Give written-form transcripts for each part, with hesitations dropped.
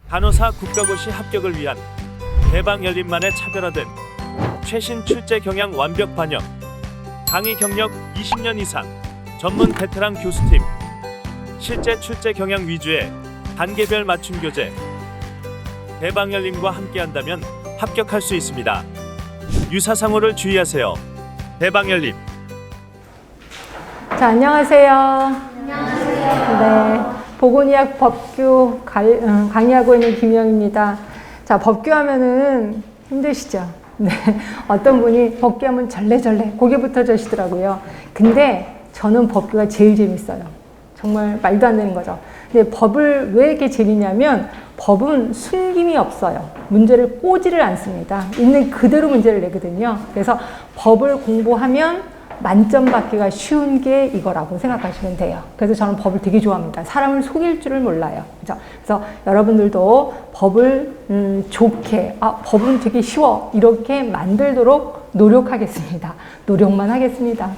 간호사 국가고시 합격을 위한 대방열림만의 차별화된 최신 출제 경향 완벽 반영, 강의 경력 20년 이상 전문 베테랑 교수팀, 실제 출제 경향 위주의 단계별 맞춤 교재. 대방열림과 함께한다면 합격할 수 있습니다. 유사상호를 주의하세요. 대방열림. 자, 안녕하세요. 안녕하세요. 네, 보건의학 법규 강의하고 있는 김영입니다. 자, 법규 하면은 힘드시죠? 네, 어떤 분이 법규 하면 절레절레 고개부터 저시더라고요. 근데 저는 법규가 제일 재밌어요. 정말 말도 안 되는 거죠. 근데 법을 왜 이렇게 재밌냐면 법은 숨김이 없어요. 문제를 꼬지를 않습니다. 있는 그대로 문제를 내거든요. 그래서 법을 공부하면 만점 받기가 쉬운 게 이거라고 생각하시면 돼요. 그래서 저는 법을 되게 좋아합니다. 사람을 속일 줄을 몰라요. 그죠? 그래서 여러분들도 법을 좋게, 법은 되게 쉬워, 이렇게 만들도록 노력하겠습니다. 노력만 하겠습니다.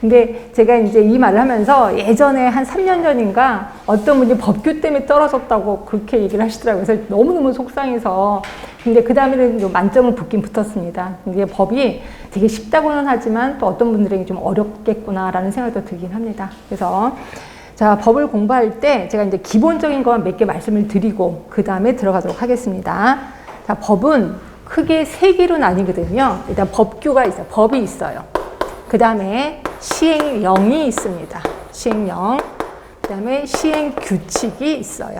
근데 제가 이제 이 말을 하면서 예전에 한 3년 전인가 어떤 분이 법규 때문에 떨어졌다고 그렇게 얘기를 하시더라고요. 그래서 너무너무 속상해서. 근데 그 다음에는 만점을 붙긴 붙었습니다. 이게 법이 되게 쉽다고는 하지만 또 어떤 분들에게 좀 어렵겠구나라는 생각도 들긴 합니다. 그래서 자, 법을 공부할 때 제가 이제 기본적인 것만 몇 개 말씀을 드리고 그 다음에 들어가도록 하겠습니다. 자, 법은 크게 세 개로 나뉘거든요. 일단 법규가 있어요. 법이 있어요. 그 다음에 시행령이 있습니다. 시행령. 그 다음에 시행규칙이 있어요.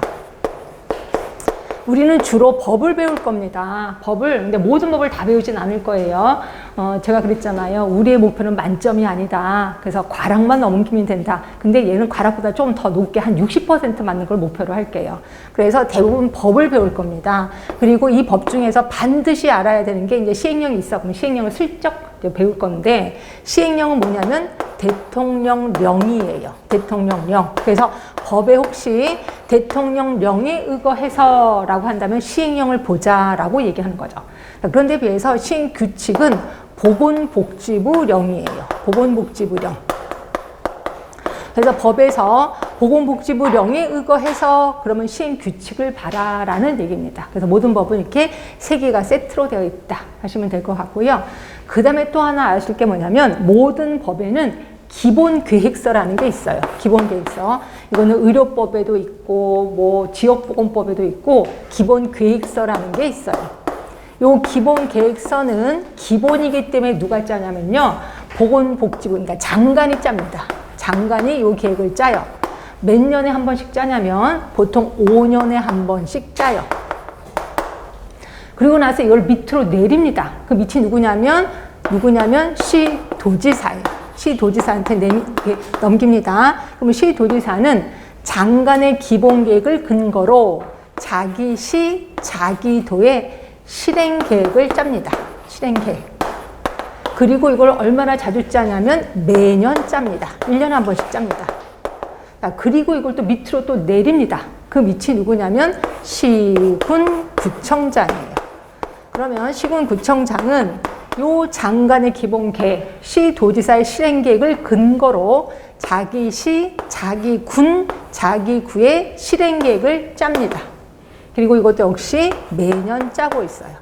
우리는 주로 법을 배울 겁니다. 근데 모든 법을 다 배우진 않을 거예요. 제가 그랬잖아요. 우리의 목표는 만점이 아니다. 그래서 과락만 넘기면 된다. 근데 얘는 과락보다 좀 더 높게 한 60% 맞는 걸 목표로 할게요. 그래서 대부분 법을 배울 겁니다. 그리고 이 법 중에서 반드시 알아야 되는 게 이제 시행령이 있어. 그럼 시행령을 슬쩍 배울 건데, 시행령은 뭐냐면 대통령령이에요. 대통령령. 그래서 법에 혹시 대통령령에 의거해서 라고 한다면 시행령을 보자라고 얘기하는 거죠. 그런데 비해서 시행규칙은 보건복지부령이에요. 보건복지부령. 그래서 법에서 보건복지부령에 의거해서 그러면 시행규칙을 봐라라는 얘기입니다. 그래서 모든 법은 이렇게 세 개가 세트로 되어 있다 하시면 될 것 같고요. 그 다음에 또 하나 아실 게 뭐냐면 모든 법에는 기본계획서라는 게 있어요. 기본계획서. 이거는 의료법에도 있고 뭐 지역보건법에도 있고 기본계획서라는 게 있어요. 요 기본계획서는 기본이기 때문에 누가 짜냐면요. 보건복지부, 그러니까 장관이 짭니다. 장관이 요 계획을 짜요. 몇 년에 한 번씩 짜냐면 보통 5년에 한 번씩 짜요. 그리고 나서 이걸 밑으로 내립니다. 그 밑이 누구냐면 시도지사예요. 시도지사한테 넘깁니다. 그러면 시도지사는 장관의 기본계획을 근거로 자기 시, 자기 도의 실행계획을 짭니다. 실행계획. 그리고 이걸 얼마나 자주 짜냐면 매년 짭니다. 1년에 한 번씩 짭니다. 그리고 이걸 또 밑으로 또 내립니다. 그 밑이 누구냐면 시군구청장이에요. 그러면 시군구청장은 요 장관의 기본계획, 시도지사의 실행계획을 근거로 자기 시, 자기 군, 자기 구의 실행계획을 짭니다. 그리고 이것도 역시 매년 짜고 있어요.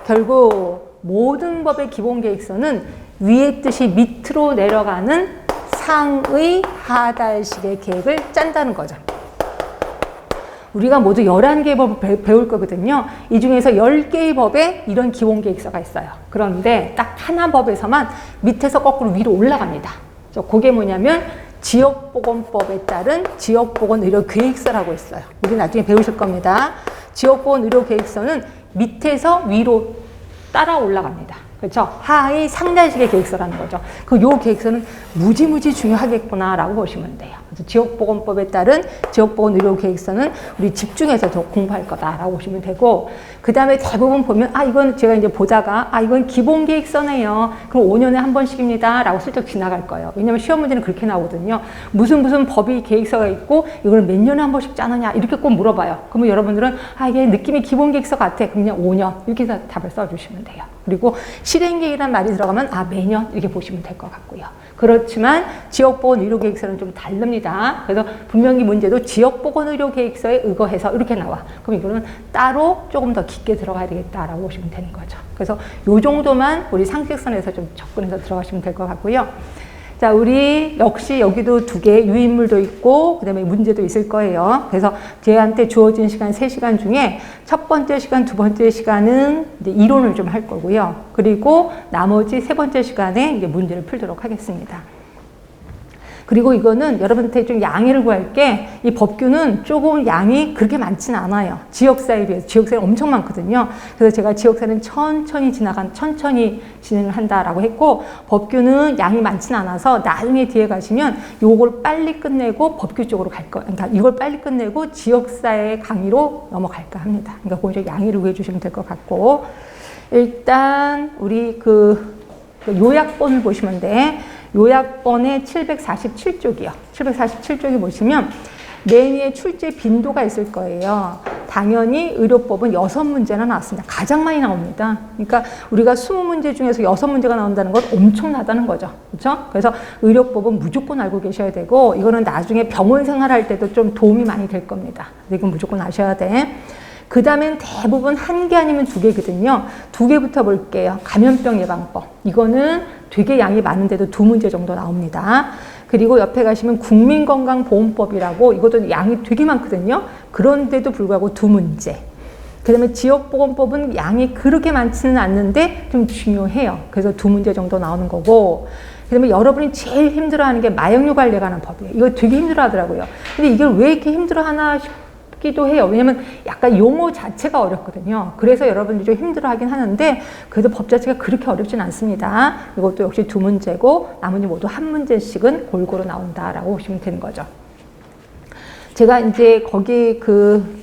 결국 모든 법의 기본계획서는 위의 뜻이 밑으로 내려가는 상의 하달식의 계획을 짠다는 거죠. 우리가 모두 11개의 법을 배울 거거든요. 이 중에서 10개의 법에 이런 기본계획서가 있어요. 그런데 딱 하나 법에서만 밑에서 거꾸로 위로 올라갑니다. 그게 뭐냐면 지역보건법에 따른 지역보건의료계획서라고 있어요. 우리 나중에 배우실 겁니다. 지역보건의료계획서는 밑에서 위로 따라 올라갑니다. 그렇죠? 하의 상달식의 계획서라는 거죠. 요 계획서는 무지무지 중요하겠구나라고 보시면 돼요. 그래서 지역보건법에 따른 지역보건의료계획서는 우리 집중해서 더 공부할 거다라고 보시면 되고, 그 다음에 대부분 보면 이건 제가 이제 보다가 이건 기본계획서네요. 그럼 5년에 한 번씩입니다. 라고 슬쩍 지나갈 거예요. 왜냐면 시험 문제는 그렇게 나오거든요. 무슨 법이 계획서가 있고 이걸 몇 년에 한 번씩 짜느냐 이렇게 꼭 물어봐요. 그러면 여러분들은 이게 느낌이 기본계획서 같아. 그냥 5년 이렇게 해서 답을 써주시면 돼요. 그리고 실행계획이라는 말이 들어가면 매년 이렇게 보시면 될 것 같고요. 그렇지만 지역보건의료계획서는 좀 다릅니다. 그래서 분명히 문제도 지역보건의료계획서에 의거해서 이렇게 나와. 그럼 이거는 따로 조금 더 깊게 들어가야 되겠다라고 보시면 되는 거죠. 그래서 요 정도만 우리 상식선에서 좀 접근해서 들어가시면 될 것 같고요. 자, 우리 역시 여기도 2개 유인물도 있고 그다음에 문제도 있을 거예요. 그래서 저희한테 주어진 시간 3시간 중에 첫 번째 시간, 두 번째 시간은 이제 이론을 좀 할 거고요. 그리고 나머지 3번째 시간에 이제 문제를 풀도록 하겠습니다. 그리고 이거는 여러분한테 좀 양해를 구할게, 이 법규는 조금 양이 그렇게 많지는 않아요. 지역사에 비해서. 지역사는 엄청 많거든요. 그래서 제가 지역사는 천천히 진행을 한다라고 했고, 법규는 양이 많지는 않아서 나중에 뒤에 가시면 요걸 빨리 끝내고 법규 쪽으로 갈 거, 그러니까 이걸 빨리 끝내고 지역사의 강의로 넘어갈까 합니다. 그러니까 그건 좀 양해를 구해 주시면 될 것 같고, 일단 우리 그 요약본을 보시면 돼. 요약본의 747쪽이요. 747쪽에 보시면 매니의 출제 빈도가 있을 거예요. 당연히 의료법은 6문제나 나왔습니다. 가장 많이 나옵니다. 그러니까 우리가 20문제 중에서 6문제가 나온다는 건 엄청나다는 거죠. 그렇죠? 그래서 의료법은 무조건 알고 계셔야 되고, 이거는 나중에 병원 생활할 때도 좀 도움이 많이 될 겁니다. 이건 무조건 아셔야 돼. 그 다음엔 대부분 1개 아니면 2개거든요. 2개부터 볼게요. 감염병 예방법. 이거는 되게 양이 많은데도 2문제 정도 나옵니다. 그리고 옆에 가시면 국민건강보험법이라고, 이것도 양이 되게 많거든요. 그런데도 불구하고 2문제. 그 다음에 지역보건법은 양이 그렇게 많지는 않는데 좀 중요해요. 그래서 2문제 정도 나오는 거고, 그 다음에 여러분이 제일 힘들어하는 게 마약류 관리에 관한 법이에요. 이거 되게 힘들어하더라고요. 근데 이걸 왜 이렇게 힘들어하나 싶기도 해요. 왜냐면 약간 용어 자체가 어렵거든요. 그래서 여러분들이 좀 힘들어하긴 하는데 그래도 법 자체가 그렇게 어렵진 않습니다. 이것도 역시 2문제고 나머지 모두 1문제씩은 골고루 나온다라고 보시면 되는 거죠. 제가 이제 거기 그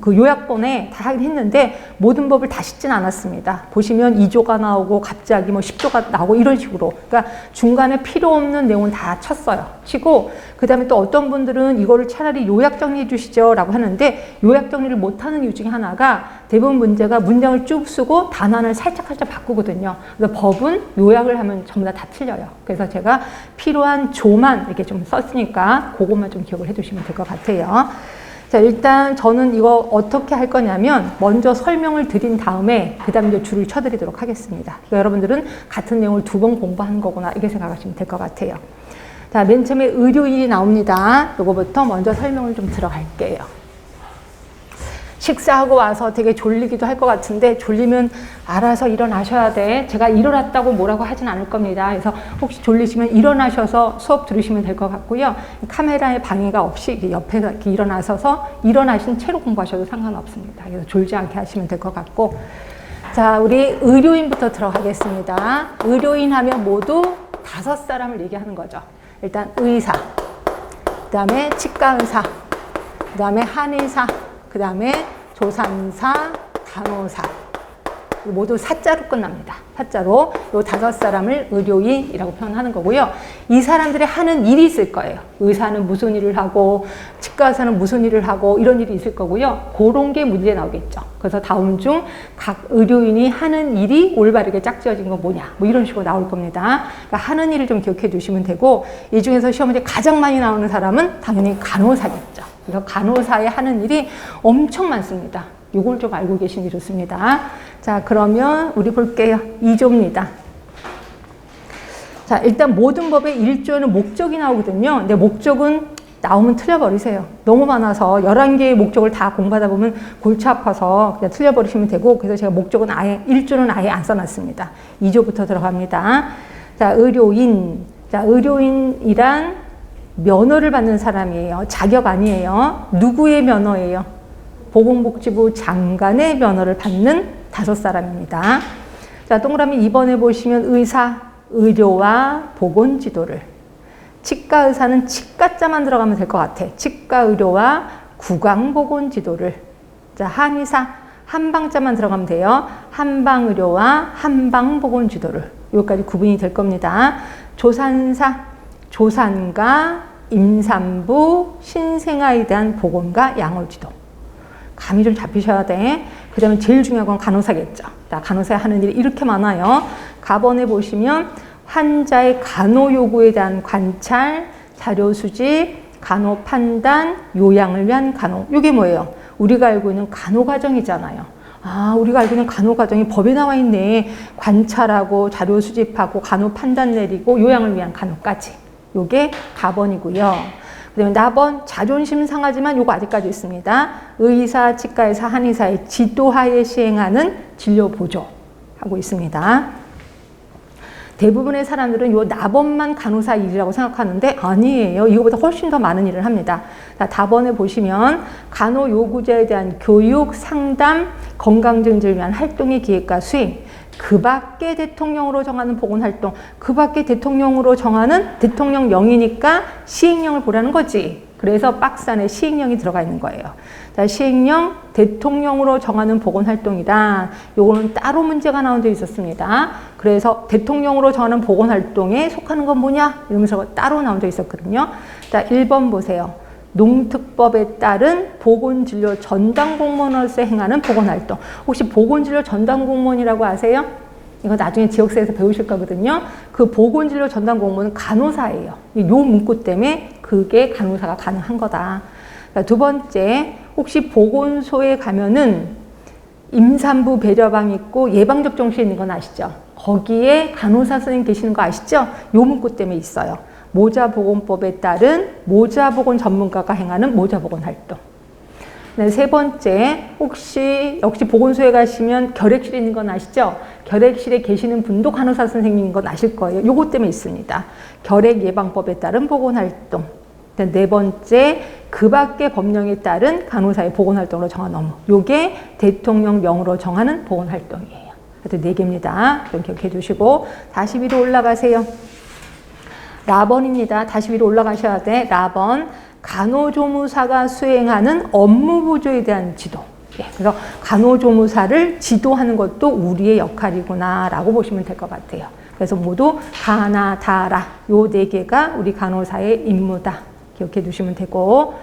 요약본에 다 하긴 했는데 모든 법을 다 싣진 않았습니다. 보시면 2조가 나오고 갑자기 뭐 10조가 나오고 이런 식으로. 그러니까 중간에 필요 없는 내용은 다 쳤어요. 치고 그 다음에 또 어떤 분들은 이거를 차라리 요약 정리해 주시죠 라고 하는데, 요약 정리를 못하는 이유 중에 하나가 대부분 문제가 문장을 쭉 쓰고 단어를 살짝 바꾸거든요. 그래서 법은 요약을 하면 전부 다 틀려요. 그래서 제가 필요한 조만 이렇게 좀 썼으니까 그것만 좀 기억을 해 두시면 될 것 같아요. 자, 일단 저는 이거 어떻게 할 거냐면 먼저 설명을 드린 다음에 그 다음에 이제 줄을 쳐드리도록 하겠습니다. 그러니까 여러분들은 같은 내용을 2번 공부하는 거구나 이렇게 생각하시면 될 것 같아요. 자, 맨 처음에 의료인이 나옵니다. 요거부터 먼저 설명을 좀 들어갈게요. 식사하고 와서 되게 졸리기도 할 것 같은데 졸리면 알아서 일어나셔야 돼. 제가 일어났다고 뭐라고 하진 않을 겁니다. 그래서 혹시 졸리시면 일어나셔서 수업 들으시면 될 것 같고요. 카메라에 방해가 없이 옆에서 이렇게 일어나셔서 일어나신 채로 공부하셔도 상관없습니다. 그래서 졸지 않게 하시면 될 것 같고, 자, 우리 의료인부터 들어가겠습니다. 의료인 하면 모두 5사람을 얘기하는 거죠. 일단 의사, 그 다음에 치과의사, 그 다음에 한의사, 그 다음에 조산사, 간호사, 모두 사자로 끝납니다. 사자로 이 5사람을 의료인이라고 표현하는 거고요. 이 사람들이 하는 일이 있을 거예요. 의사는 무슨 일을 하고 치과의사는 무슨 일을 하고 이런 일이 있을 거고요. 그런 게 문제 나오겠죠. 그래서 다음 중 각 의료인이 하는 일이 올바르게 짝지어진 건 뭐냐, 뭐 이런 식으로 나올 겁니다. 그러니까 하는 일을 좀 기억해 주시면 되고, 이 중에서 시험 문제 가장 많이 나오는 사람은 당연히 간호사겠죠. 그래서 간호사의 하는 일이 엄청 많습니다. 이걸 좀 알고 계시는 게 좋습니다. 자, 그러면 우리 볼게요. 2조입니다. 자, 일단 모든 법의 1조에는 목적이 나오거든요. 근데 목적은 나오면 틀려버리세요. 너무 많아서 11개의 목적을 다 공부하다 보면 골치 아파서 그냥 틀려버리시면 되고, 그래서 제가 목적은 아예 1조는 아예 안 써놨습니다. 2조부터 들어갑니다. 자, 의료인. 자, 의료인이란 면허를 받는 사람이에요. 자격 아니에요. 누구의 면허예요? 보건복지부 장관의 면허를 받는 5사람입니다. 자, 동그라미 2번에 보시면 의사, 의료와 보건지도를. 치과의사는 치과자만 들어가면 될 것 같아. 치과의료와 구강보건지도를. 자, 한의사, 한방자만 들어가면 돼요. 한방의료와 한방보건지도를. 여기까지 구분이 될 겁니다. 조산사, 조산과 임산부, 신생아에 대한 보건과 양호지도. 감이 좀 잡히셔야 돼. 그 다음에 제일 중요한 건 간호사겠죠. 자, 간호사 하는 일이 이렇게 많아요. 가번에 보시면 환자의 간호 요구에 대한 관찰, 자료 수집, 간호 판단, 요양을 위한 간호. 이게 뭐예요? 우리가 알고 있는 간호 과정이잖아요. 아, 우리가 알고 있는 간호 과정이 법에 나와 있네. 관찰하고 자료 수집하고 간호 판단 내리고 요양을 위한 간호까지. 요게 가번이고요. 그다음에 나번 자존심 상하지만 요거 아직까지 있습니다. 의사, 치과의사, 한의사의 지도하에 시행하는 진료 보조 하고 있습니다. 대부분의 사람들은 요 나번만 간호사 일이라고 생각하는데 아니에요. 이거보다 훨씬 더 많은 일을 합니다. 자, 다번에 보시면 간호 요구자에 대한 교육, 상담, 건강증진을 위한 활동의 기획과 수행, 그 밖에 대통령으로 정하는 보건활동, 그 밖에 대통령으로 정하는 대통령령이니까 시행령을 보라는 거지. 그래서 박스 안에 시행령이 들어가 있는 거예요. 자, 시행령 대통령으로 정하는 보건활동이다. 요거는 따로 문제가 나온 데 있었습니다. 그래서 대통령으로 정하는 보건활동에 속하는 건 뭐냐? 이러면서 따로 나온 데 있었거든요. 자, 1번 보세요. 농특법에 따른 보건진료 전담공무원으로서 행하는 보건활동. 혹시 보건진료 전담공무원이라고 아세요? 이거 나중에 지역사회에서 배우실 거거든요. 그 보건진료 전담공무원은 간호사예요. 이 문구 때문에 그게 간호사가 가능한 거다. 두 번째, 혹시 보건소에 가면은 임산부 배려방 있고 예방접종실 있는 건 아시죠? 거기에 간호사 선생님 계시는 거 아시죠? 요 문구 때문에 있어요. 모자보건법에 따른 모자보건 전문가가 행하는 모자보건 활동. 네, 세 번째, 혹시 역시 보건소에 가시면 결핵실에 있는 건 아시죠? 결핵실에 계시는 분도 간호사 선생님인 건 아실 거예요. 요거 때문에 있습니다. 결핵 예방법에 따른 보건활동. 네 번째, 그 밖의 법령에 따른 간호사의 보건활동으로 정한 업무. 요게 대통령령으로 정하는 보건활동이에요. 그래서 4개입니다. 좀 기억해 두시고 다시 위로 올라가세요. 라번입니다. 다시 위로 올라가셔야 돼. 라번. 간호조무사가 수행하는 업무 보조에 대한 지도. 예, 그래서 간호조무사를 지도하는 것도 우리의 역할이구나 라고 보시면 될 것 같아요. 그래서 모두 가나 다라 요 4개가 우리 간호사의 임무다. 기억해 두시면 되고.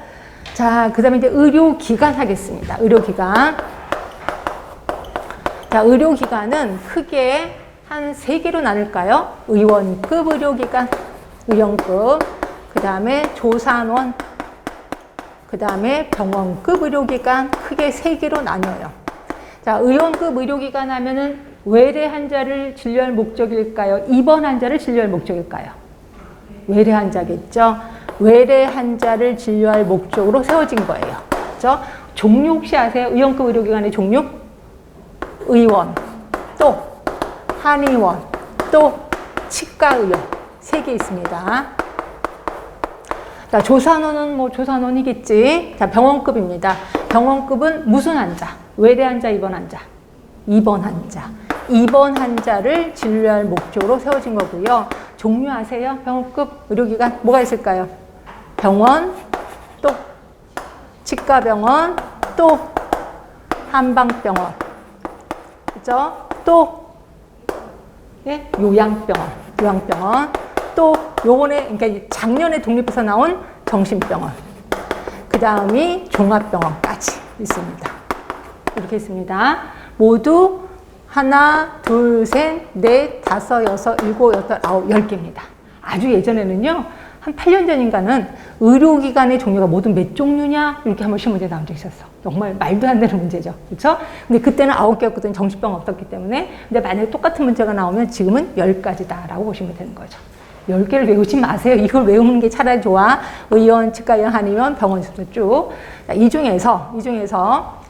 자, 그 다음에 이제 의료기관 하겠습니다. 의료기관. 자, 의료기관은 크게 한 3개로 나눌까요? 의원급 의료기관, 의원급, 그 다음에 조산원, 그 다음에 병원급 의료기관, 크게 3개로 나뉘어요. 자, 의원급 의료기관 하면은 외래 환자를 진료할 목적일까요? 입원 환자를 진료할 목적일까요? 외래 환자겠죠? 외래 환자를 진료할 목적으로 세워진 거예요. 그렇죠? 종류 혹시 아세요? 의원급 의료기관의 종류? 의원, 또 한의원, 또 치과의원 3개 있습니다. 자, 조산원은 뭐 조산원이겠지. 자, 병원급입니다. 병원급은 무슨 환자? 외래 환자, 입원 환자? 입원 환자. 입원 환자를 진료할 목적으로 세워진 거고요. 종류 아세요? 병원급 의료기관 뭐가 있을까요? 병원, 또 치과병원, 또 한방병원, 그죠? 또 예? 요양병원, 또 요번에 그러니까 작년에 독립해서 나온 정신병원, 그 다음이 종합병원까지 있습니다. 이렇게 있습니다. 모두 하나, 둘, 셋, 넷, 다섯, 여섯, 일곱, 여덟, 아홉, 10개입니다. 아주 예전에는요, 한 8년 전인가는 의료기관의 종류가 모두 몇 종류냐? 이렇게 한번 시험 문제 나온 적 있었어. 정말 말도 안 되는 문제죠. 그렇죠? 근데 그때는 9개였거든요. 정신병 없었기 때문에. 근데 만약에 똑같은 문제가 나오면 지금은 10가지다라고 보시면 되는 거죠. 10개를 외우지 마세요. 이걸 외우는 게 차라리 좋아. 의원, 치과의원, 한의원, 병원에서도 쭉. 자, 이 중에서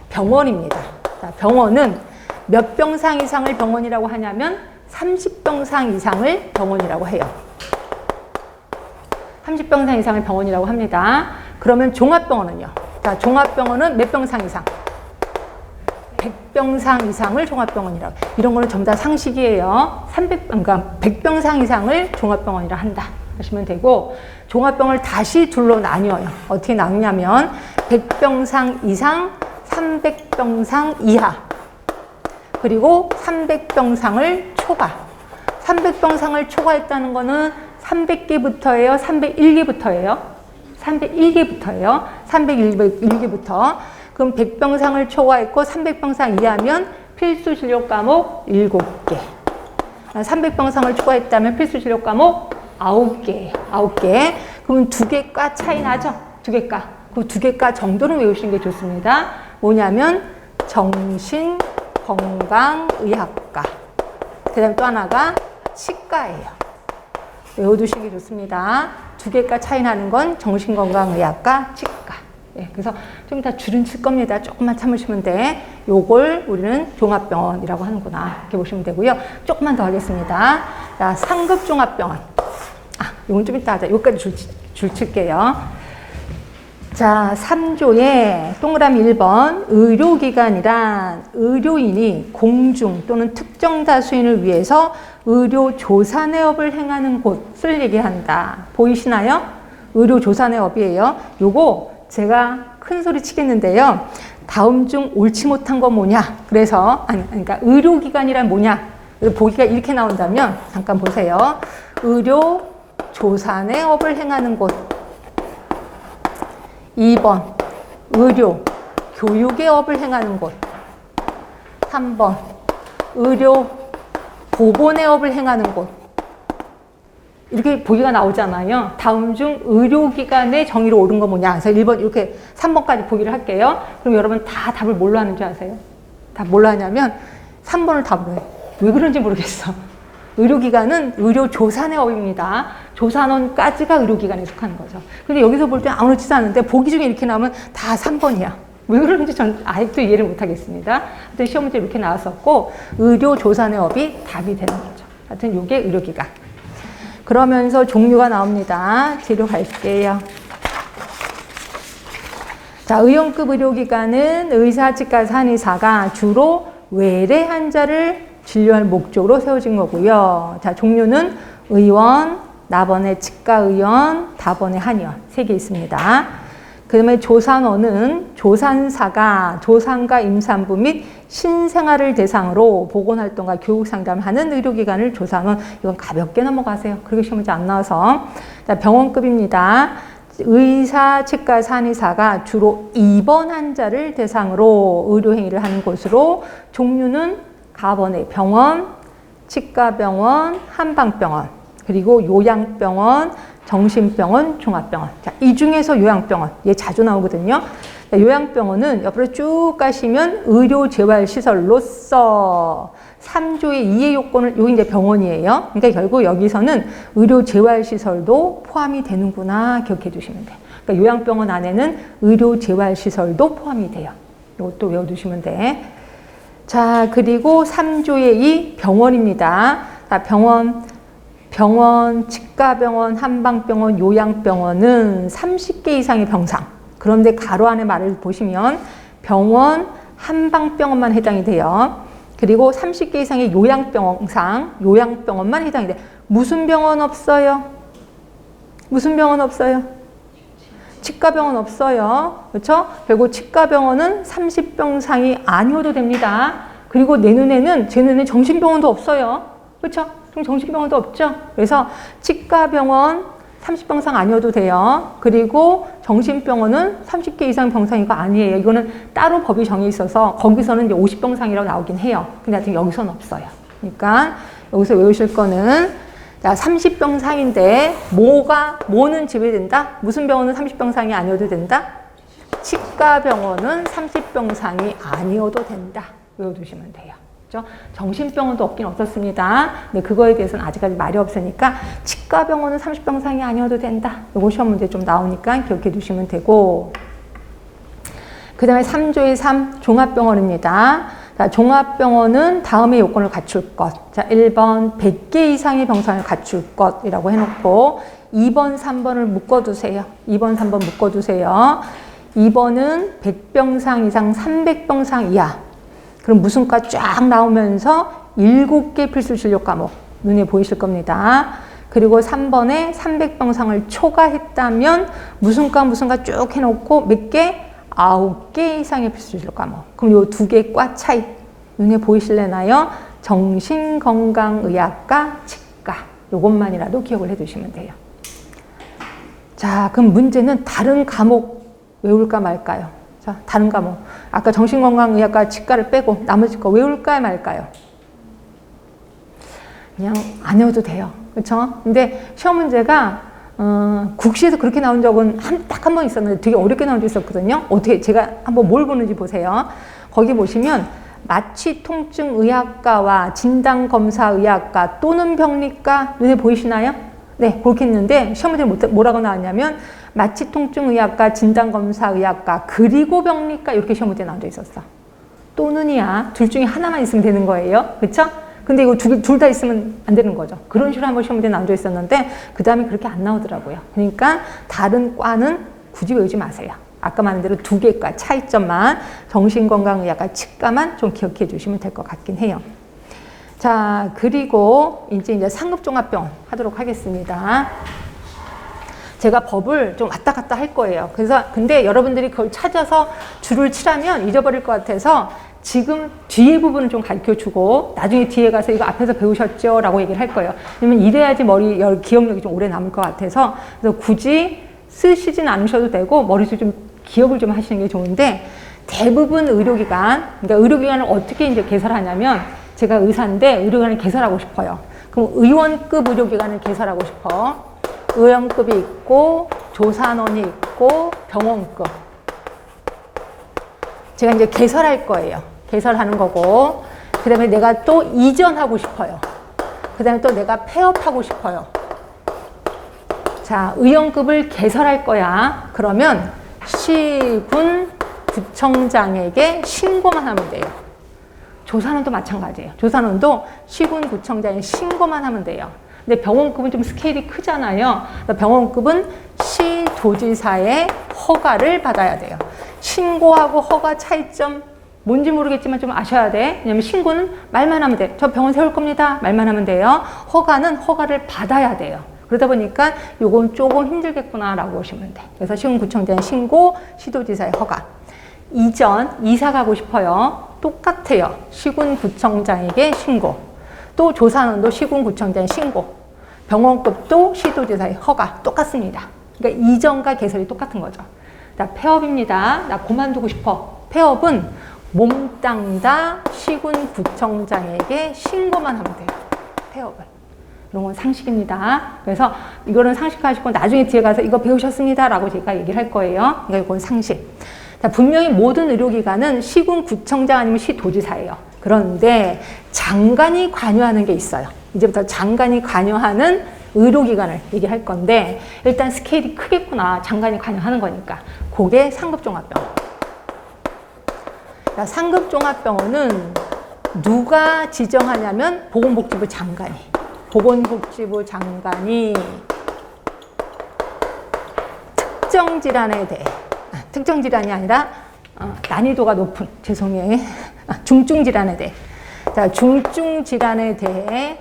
병원입니다. 자, 병원은 몇 병상 이상을 병원이라고 하냐면 30병상 이상을 병원이라고 해요. 30병상 이상을 병원이라고 합니다. 그러면 종합병원은요? 자, 종합병원은 몇 병상 이상? 100병상 이상을 종합병원이라고. 이런 거는 전부 다 상식이에요. 그러니까 100병상 이상을 종합병원이라 한다 하시면 되고, 종합병원을 다시 둘로 나뉘어요. 어떻게 나누냐면 100병상 이상, 300병상 이하, 그리고 300병상을 초과. 300병상을 초과했다는 거는 300개부터예요? 301개부터예요? 301개부터예요. 301개부터. 그럼 100병상을 초과했고 300병상 이하면 필수 진료 과목 7개. 300병상을 초과했다면 필수 진료 과목 9개. 9개. 그러면 2개과 차이 나죠? 2개과. 그 2개과 정도는 외우시는 게 좋습니다. 뭐냐면 정신건강의학과. 그 다음에 또 하나가 치과예요. 외워두시는 게 좋습니다. 2개과 차이 나는 건 정신건강의학과, 치과. 예, 그래서 좀 이따 줄은 칠 겁니다. 조금만 참으시면 돼. 요걸 우리는 종합병원이라고 하는구나. 이렇게 보시면 되고요. 조금만 더 하겠습니다. 자, 상급 종합병원. 요건 좀 이따 하자. 여기까지 줄 칠게요. 자, 3조에 동그라미 1번 의료기관이란 의료인이 공중 또는 특정 다수인을 위해서 의료조사내업을 행하는 곳을 얘기한다. 보이시나요? 의료조사내업이에요. 요거 제가 큰 소리 치겠는데요. 다음 중 옳지 못한 건 뭐냐? 그래서 그러니까 의료기관이란 뭐냐? 보기가 이렇게 나온다면 잠깐 보세요. 의료조사내업을 행하는 곳. 2번 의료 교육의 업을 행하는 곳. 3번 의료 보건의 업을 행하는 곳. 이렇게 보기가 나오잖아요. 다음 중 의료기관의 정의로 옳은 건 뭐냐? 그래서 1번 이렇게 3번까지 보기를 할게요. 그럼 여러분 다 답을 뭘로 하는지 아세요? 다 뭘로 하냐면 3번을 답으로 해요. 왜 그런지 모르겠어. 의료기관은 의료조사내업입니다. 조산원까지가 의료기관에 속하는 거죠. 근데 여기서 볼 때 아무렇지도 않은데 보기 중에 이렇게 나오면 다 3번이야. 왜 그런지 전 아직도 이해를 못하겠습니다. 하여튼 시험 문제 이렇게 나왔었고 의료조사내업이 답이 되는 거죠. 하여튼 이게 의료기관. 그러면서 종류가 나옵니다. 뒤로 갈게요. 자, 의용급 의료기관은 의사, 치과사, 한의사가 주로 외래 환자를 진료할 목적으로 세워진 거고요. 자, 종류는 의원, 나번의 치과의원, 다번의 한의원 3개 있습니다. 그 다음에 조산원은 조산사가 조산과 임산부 및 신생아를 대상으로 보건활동과 교육상담하는 의료기관을 조산원. 이건 가볍게 넘어가세요. 그렇게 시험 문제 안 나와서. 자, 병원급입니다. 의사, 치과의사, 한의사가 주로 입원 환자를 대상으로 의료행위를 하는 곳으로 종류는 가번의 병원, 치과병원, 한방병원, 그리고 요양병원, 정신병원, 종합병원. 자, 이 중에서 요양병원, 얘 자주 나오거든요. 자, 요양병원은 옆으로 쭉 가시면 의료재활시설로서 3조의 2의 요건을, 여기 이제 병원이에요. 그러니까 결국 여기서는 의료재활시설도 포함이 되는구나 기억해 두시면 돼요. 그러니까 요양병원 안에는 의료재활시설도 포함이 돼요. 이것도 외워두시면 돼. 자, 그리고 3조의 2 병원입니다. 자, 병원, 치과병원, 한방병원, 요양병원은 30개 이상의 병상. 그런데 가로 안에 말을 보시면 병원, 한방병원만 해당이 돼요. 그리고 30개 이상의 요양병원만 해당이 돼. 무슨 병원 없어요? 무슨 병원 없어요? 치과병원 없어요. 그렇죠? 그리고 치과병원은 30병상이 아니어도 됩니다. 그리고 내 눈에는, 제 눈에 정신병원도 없어요. 그렇죠? 정신병원도 없죠? 그래서 치과병원 30병상 아니어도 돼요. 그리고 정신병원은 30개 이상 병상이고 아니에요. 이거는 따로 법이 정해 있어서 거기서는 이제 50병상이라고 나오긴 해요. 근데 하여튼 여기서는 없어요. 그러니까 여기서 외우실 거는 자, 30병상인데 뭐는 지배된다? 무슨 병원은 30병상이 아니어도 된다? 치과병원은 30병상이 아니어도 된다. 외워두시면 돼요. 그렇죠? 정신병원도 없긴 없었습니다. 근데 그거에 대해서는 아직까지 말이 없으니까 치과병원은 30병상이 아니어도 된다. 요거 시험 문제 좀 나오니까 기억해 두시면 되고, 그 다음에 3조의 3 종합병원입니다. 자, 종합병원은 다음의 요건을 갖출 것. 자, 1번 100개 이상의 병상을 갖출 것이라고 해놓고 2번, 3번을 묶어두세요. 2번, 3번 묶어두세요. 2번은 100병상 이상 300병상 이하. 그럼 무슨 과 쫙 나오면서 7개 필수 진료 과목 눈에 보이실 겁니다. 그리고 3번에 300병상을 초과했다면 무슨 과 쭉 해놓고 몇 개? 9개 이상의 필수 진료 과목. 그럼 요 2개 과 차이 눈에 보이실래나요? 정신건강의학과, 치과. 요것만이라도 기억을 해두시면 돼요. 자, 그럼 문제는 다른 과목 외울까 말까요? 자, 다른 과목. 아까 정신건강의학과 치과를 빼고 나머지 거 외울까요, 말까요? 그냥 안 외워도 돼요. 그렇죠? 근데 시험 문제가 국시에서 그렇게 나온 적은 딱 한 번 있었는데 되게 어렵게 나온 적 있었거든요. 어떻게 제가 한번 뭘 보는지 보세요. 거기 보시면 마취통증의학과와 진단검사의학과 또는 병리과 눈에 보이시나요? 네, 그렇게 했는데 시험 문제 뭐라고 나왔냐면 마취통증의학과, 진단검사의학과, 그리고 병리과 이렇게 시험 문제 나온 적 있었어. 또는이야. 둘 중에 하나만 있으면 되는 거예요. 그렇죠? 근데 이거 둘 다 있으면 안 되는 거죠. 그런 식으로 한번 시험 문제 나온 적 있었는데 그 다음에 그렇게 안 나오더라고요. 그러니까 다른 과는 굳이 외우지 마세요. 아까 말한 대로 두 개과 차이점만 정신건강의학과 치과만 좀 기억해 주시면 될 것 같긴 해요. 자, 그리고 이제 상급종합병원 하도록 하겠습니다. 제가 법을 좀 왔다 갔다 할 거예요. 그래서 근데 여러분들이 그걸 찾아서 줄을 치라면 잊어버릴 것 같아서 지금 뒤에 부분을 좀 가르쳐 주고 나중에 뒤에 가서 이거 앞에서 배우셨죠? 라고 얘기를 할 거예요. 왜냐면 이래야지 기억력이 좀 오래 남을 것 같아서 그래서 굳이 쓰시진 않으셔도 되고 머릿속에 좀 기억을 좀 하시는 게 좋은데 대부분 의료기관, 그러니까 의료기관을 어떻게 이제 개설하냐면 제가 의사인데 의료기관을 개설하고 싶어요. 그럼 의원급 의료기관을 개설하고 싶어. 의원급이 있고 조산원이 있고 병원급. 제가 이제 개설할 거예요. 개설하는 거고 그 다음에 내가 또 이전하고 싶어요. 그 다음에 또 내가 폐업하고 싶어요. 자, 의원급을 개설할 거야. 그러면 시군 구청장에게 신고만 하면 돼요. 조산원도 마찬가지예요. 조산원도 시군 구청장에 신고만 하면 돼요. 근데 병원급은 좀 스케일이 크잖아요. 병원급은 시도지사의 허가를 받아야 돼요. 신고하고 허가 차이점 뭔지 모르겠지만 좀 아셔야 돼. 왜냐면 신고는 말만 하면 돼. 저 병원 세울 겁니다. 말만 하면 돼요. 허가는 허가를 받아야 돼요. 그러다 보니까 요건 조금 힘들겠구나라고 보시면 돼. 그래서 시군구청장 신고, 시도지사의 허가. 이사 가고 싶어요. 똑같아요. 시군구청장에게 신고. 또 조산원도 시군구청장에 신고. 병원급도 시도지사의 허가. 똑같습니다. 그러니까 이전과 개설이 똑같은 거죠. 나 폐업입니다. 나 그만두고 싶어. 폐업은 몽땅 다 시군구청장에게 신고만 하면 돼요. 폐업은. 이런 건 상식입니다. 그래서 이거는 상식하시고 나중에 뒤에 가서 이거 배우셨습니다. 라고 제가 얘기를 할 거예요. 그러니까 이건 상식. 자, 분명히 모든 의료기관은 시군구청장 아니면 시도지사예요. 그런데 장관이 관여하는 게 있어요. 이제부터 장관이 관여하는 의료기관을 얘기할 건데 일단 스케일이 크겠구나. 장관이 관여하는 거니까. 그게 상급종합병원. 상급종합병원은 누가 지정하냐면 보건복지부 장관이. 보건복지부 장관이 특정 질환에 대해 특정 질환이 아니라 난이도가 높은 죄송해요. 중증 질환에 대해 자, 중증 질환에 대해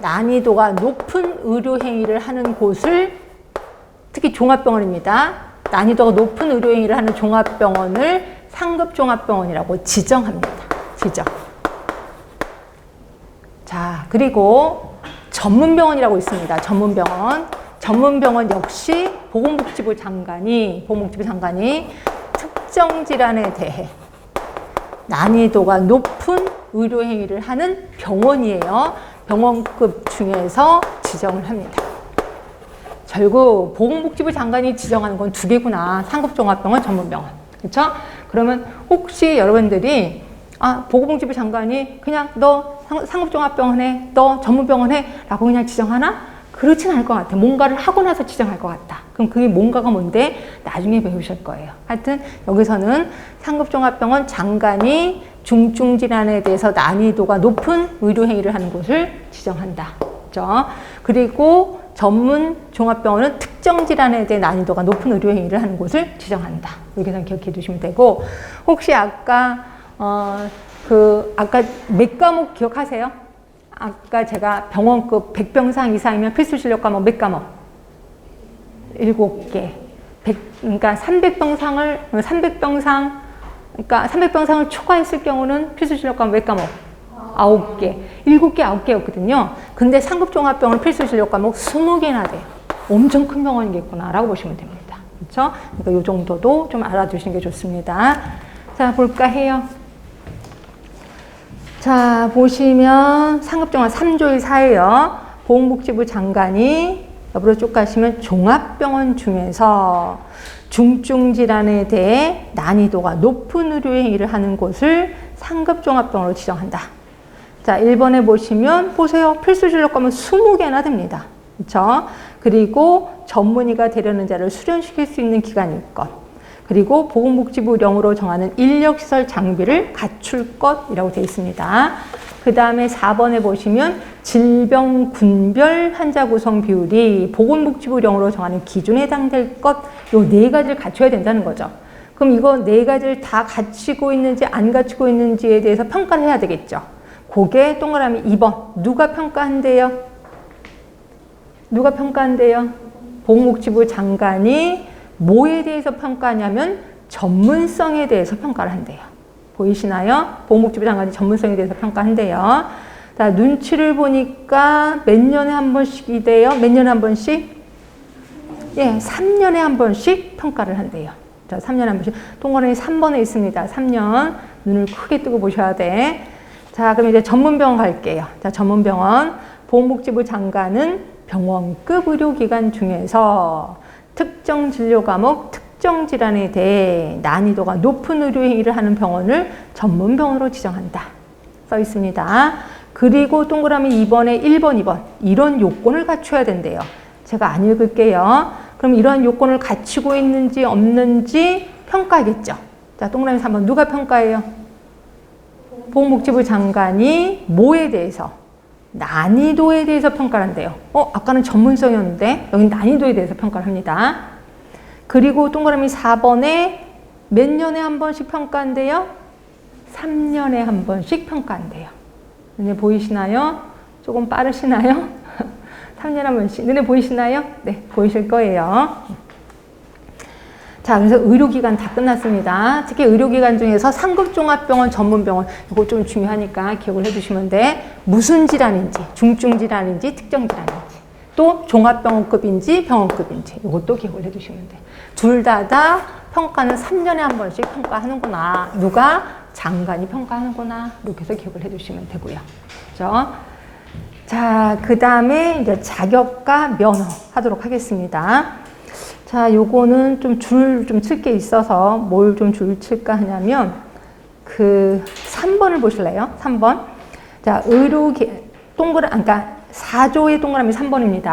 난이도가 높은 의료 행위를 하는 곳을 특히 종합병원입니다. 난이도가 높은 의료 행위를 하는 종합병원을 상급종합병원이라고 지정합니다. 지정. 자, 그리고 전문병원이라고 있습니다. 전문병원. 전문병원 역시 보건복지부 장관이 특정 질환에 대해 난이도가 높은 의료 행위를 하는 병원이에요. 병원급 중에서 지정을 합니다. 결국 보건복지부 장관이 지정하는 건 두 개구나. 상급종합병원, 전문병원. 그렇죠? 그러면 혹시 여러분들이 보건복지부 장관이 그냥 너 상급종합병원 해, 너 전문병원 해 라고 그냥 지정하나? 그렇진 않을 것 같아. 뭔가를 하고 나서 지정할 것 같다. 그럼 그게 뭔가가 뭔데? 나중에 배우실 거예요. 하여튼 여기서는 상급종합병원 장관이 중증질환에 대해서 난이도가 높은 의료행위를 하는 곳을 지정한다. 그렇죠? 그리고 전문종합병원은 특정 질환에 대해 난이도가 높은 의료행위를 하는 곳을 지정한다. 여기서 기억해 두시면 되고 혹시 아까 몇 과목 기억하세요? 아까 제가 병원급 100병상 이상이면 필수 진료 과목 몇 과목? 7개. 그러니까 300병상을 초과했을 경우는 필수 진료 과목 몇 과목? 9개. 7개, 9개였거든요. 근데 상급종합병원 필수 진료 과목 20개나 돼요. 엄청 큰 병원이겠구나 라고 보시면 됩니다. 그렇죠? 그러니까 이 정도도 좀 알아두시는 게 좋습니다. 자, 볼까 해요. 자, 보시면 상급종합 3조의 4예요. 보건복지부 장관이 옆으로 쭉 가시면 종합병원 중에서 중증질환에 대해 난이도가 높은 의료행위를 하는 곳을 상급종합병원으로 지정한다. 자, 1번에 보시면 보세요. 필수진료 과목 20개나 됩니다. 그렇죠? 그리고 전문의가 되려는 자를 수련시킬 수 있는 기관일 것. 그리고 보건복지부령으로 정하는 인력시설 장비를 갖출 것이라고 되어 있습니다. 그 다음에 4번에 보시면 질병 군별 환자 구성 비율이 보건복지부령으로 정하는 기준에 해당될 것, 요 4가지를 갖춰야 된다는 거죠. 그럼 이거 4가지를 다 갖추고 있는지 안 갖추고 있는지에 대해서 평가를 해야 되겠죠. 그게 동그라미 2번. 누가 평가한대요? 누가 평가한대요? 보건복지부 장관이 뭐에 대해서 평가하냐면 전문성에 대해서 평가를 한대요. 보이시나요? 보건복지부 장관이 전문성에 대해서 평가한대요. 자, 눈치를 보니까 몇 년에 한 번씩이래요? 몇 년에 한 번씩? 예, 3년에 한 번씩 평가를 한대요. 자, 3년에 한 번씩. 동그라미 3번에 있습니다. 3년. 눈을 크게 뜨고 보셔야 돼. 자, 그럼 이제 전문병원 갈게요. 자, 전문병원. 보건복지부 장관은 병원급 의료기관 중에서 특정 진료 과목, 특정 질환에 대해 난이도가 높은 의료 행위를 하는 병원을 전문병원으로 지정한다. 써 있습니다. 그리고 동그라미 2번에 1번, 2번. 이런 요건을 갖춰야 된대요. 제가 안 읽을게요. 그럼 이러한 요건을 갖추고 있는지 없는지 평가하겠죠. 자, 동그라미 3번. 누가 평가해요? 보건복지부 장관이 뭐에 대해서? 난이도에 대해서 평가를 한대요. 아까는 전문성이었는데 여긴 난이도에 대해서 평가를 합니다. 그리고 동그라미 4번에 몇 년에 한 번씩 평가한대요? 3년에 한 번씩 평가한대요. 눈에 보이시나요? 조금 빠르시나요? 3년에 한 번씩. 눈에 보이시나요? 네, 보이실 거예요. 자, 그래서 의료기관 다 끝났습니다. 특히 의료기관 중에서 상급종합병원, 전문병원, 이거 좀 중요하니까 기억을 해두시면 돼. 무슨 질환인지, 중증질환인지, 특정질환인지, 또 종합병원급인지, 병원급인지, 이것도 기억을 해두시면 돼. 둘 다 평가는 3년에 한 번씩 평가하는구나. 누가? 장관이 평가하는구나. 이렇게 해서 기억을 해두시면 되고요. 그렇죠? 자, 그 다음에 이제 자격과 면허 하도록 하겠습니다. 자, 요거는 좀 줄 좀 칠 게 있어서 뭘 좀 줄 칠까 하냐면, 3번을 보실래요? 3번. 자, 그러니까 4조의 동그라미 3번입니다.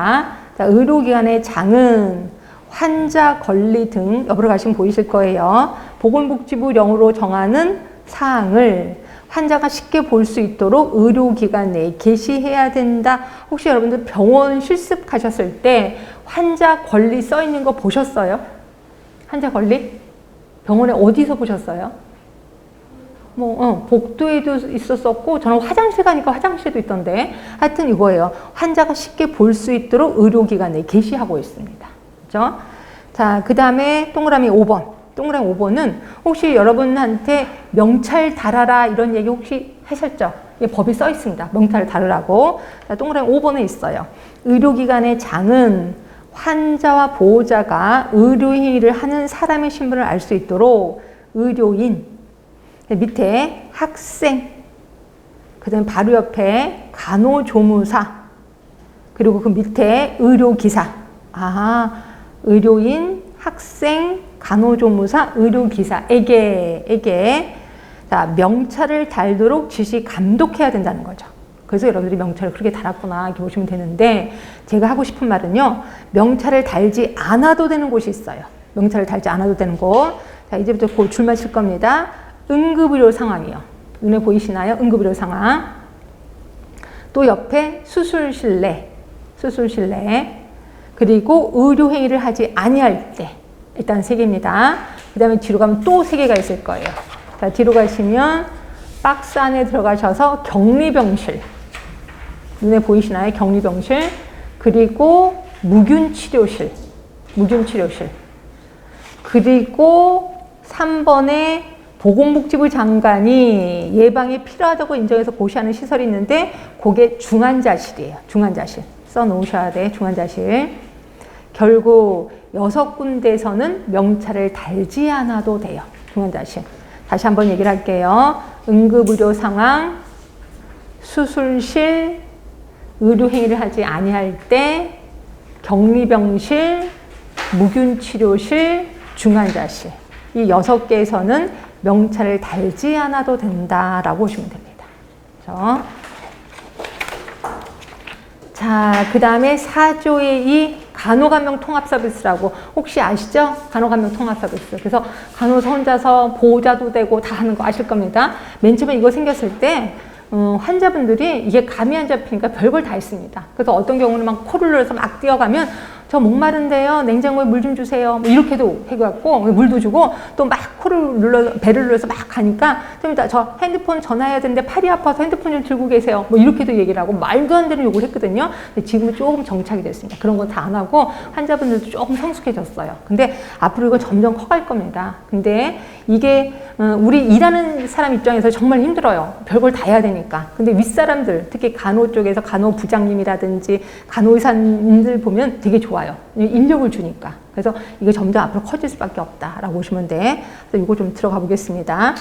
자, 의료기관의 장은 환자 권리 등, 옆으로 가시면 보이실 거예요. 보건복지부령으로 정하는 사항을 환자가 쉽게 볼 수 있도록 의료기관 내에 게시해야 된다. 혹시 여러분들 병원 실습 가셨을 때 환자 권리 써 있는 거 보셨어요? 환자 권리? 병원에 어디서 보셨어요? 복도에도 있었었고, 저는 화장실 가니까 화장실도 있던데. 하여튼 이거예요. 환자가 쉽게 볼 수 있도록 의료기관 내에 게시하고 있습니다. 그죠? 자, 그 다음에 동그라미 5번. 동그라미 5번은 혹시 여러분한테 명찰 달아라 이런 얘기 혹시 하셨죠? 예, 법이 써 있습니다. 명찰 달으라고. 자, 동그라미 5번에 있어요. 의료기관의 장은 환자와 보호자가 의료행위를 하는 사람의 신분을 알 수 있도록 의료인, 밑에 학생, 그 다음에 바로 옆에 간호조무사, 그리고 그 밑에 의료기사. 의료인, 학생, 간호조무사, 의료기사에게 자, 명찰을 달도록 지시 감독해야 된다는 거죠. 그래서 여러분들이 명찰을 그렇게 달았구나 이렇게 보시면 되는데, 제가 하고 싶은 말은요, 명찰을 달지 않아도 되는 곳이 있어요. 명찰을 달지 않아도 되는 곳. 자, 이제부터 그 줄만 칠 겁니다. 응급의료 상황이요. 눈에 보이시나요? 응급의료 상황. 또 옆에 수술실내. 그리고 의료행위를 하지 아니할 때. 일단 3개입니다. 그 다음에 뒤로 가면 또 3개가 있을 거예요. 자, 뒤로 가시면 박스 안에 들어가셔서 격리병실. 눈에 보이시나요? 격리병실. 그리고 무균치료실. 그리고 3번에 보건복지부 장관이 예방에 필요하다고 인정해서 고시하는 시설이 있는데, 그게 중환자실이에요. 중환자실. 써 놓으셔야 돼. 중환자실. 결국 6군데에서는 명찰을 달지 않아도 돼요. 중환자실. 다시 한번 얘기를 할게요. 응급의료 상황, 수술실, 의료행위를 하지 아니할 때, 격리병실, 무균치료실, 중환자실. 이 6개에서는 명찰을 달지 않아도 된다라고 보시면 됩니다. 그렇죠? 자, 그 다음에 4조의 2 간호간병 통합 서비스라고 혹시 아시죠? 간호간병 통합 서비스. 그래서 간호사 혼자서 보호자도 되고 다 하는 거 아실 겁니다. 맨 처음에 이거 생겼을 때 환자분들이 이게 감이 안 잡히니까 별걸 다 했습니다. 그래서 어떤 경우는 막 코를 눌러서 막 뛰어가면 저 목마른데요. 냉장고에 물 좀 주세요. 뭐 이렇게도 해갖고 물도 주고 또 막 코를 눌러 배를 눌러서 막 가니까 좀 이따 저 핸드폰 전화해야 되는데 팔이 아파서 핸드폰 좀 들고 계세요. 뭐 이렇게도 얘기를 하고 말도 안 되는 요구를 했거든요. 근데 지금은 조금 정착이 됐습니다. 그런 거 다 안 하고 환자분들도 조금 성숙해졌어요. 근데 앞으로 이거 점점 커갈 겁니다. 근데 이게 우리 일하는 사람 입장에서 정말 힘들어요. 별걸 다 해야 되니까. 근데 윗사람들 특히 간호 쪽에서 간호부장님이라든지 간호의사님들 보면 되게 좋아요. 인력을 주니까. 그래서 이게 점점 앞으로 커질 수밖에 없다라고 보시면 돼. 그래서 이거 좀 들어가 보겠습니다.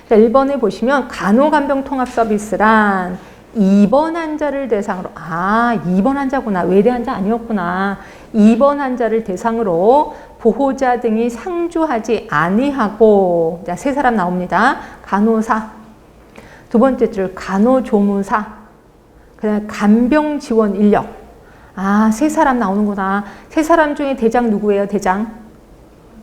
자, 1번에 보시면 간호간병 통합 서비스란 입원 환자를 대상으로 2번 환자구나. 외래 환자 아니었구나. 2번 환자를 대상으로 보호자 등이 상주하지 아니하고 자, 3사람 나옵니다. 간호사, 두 번째 줄 간호조무사, 그다음에 간병 지원 인력. 3사람 나오는구나. 3사람 중에 대장 누구예요? 대장?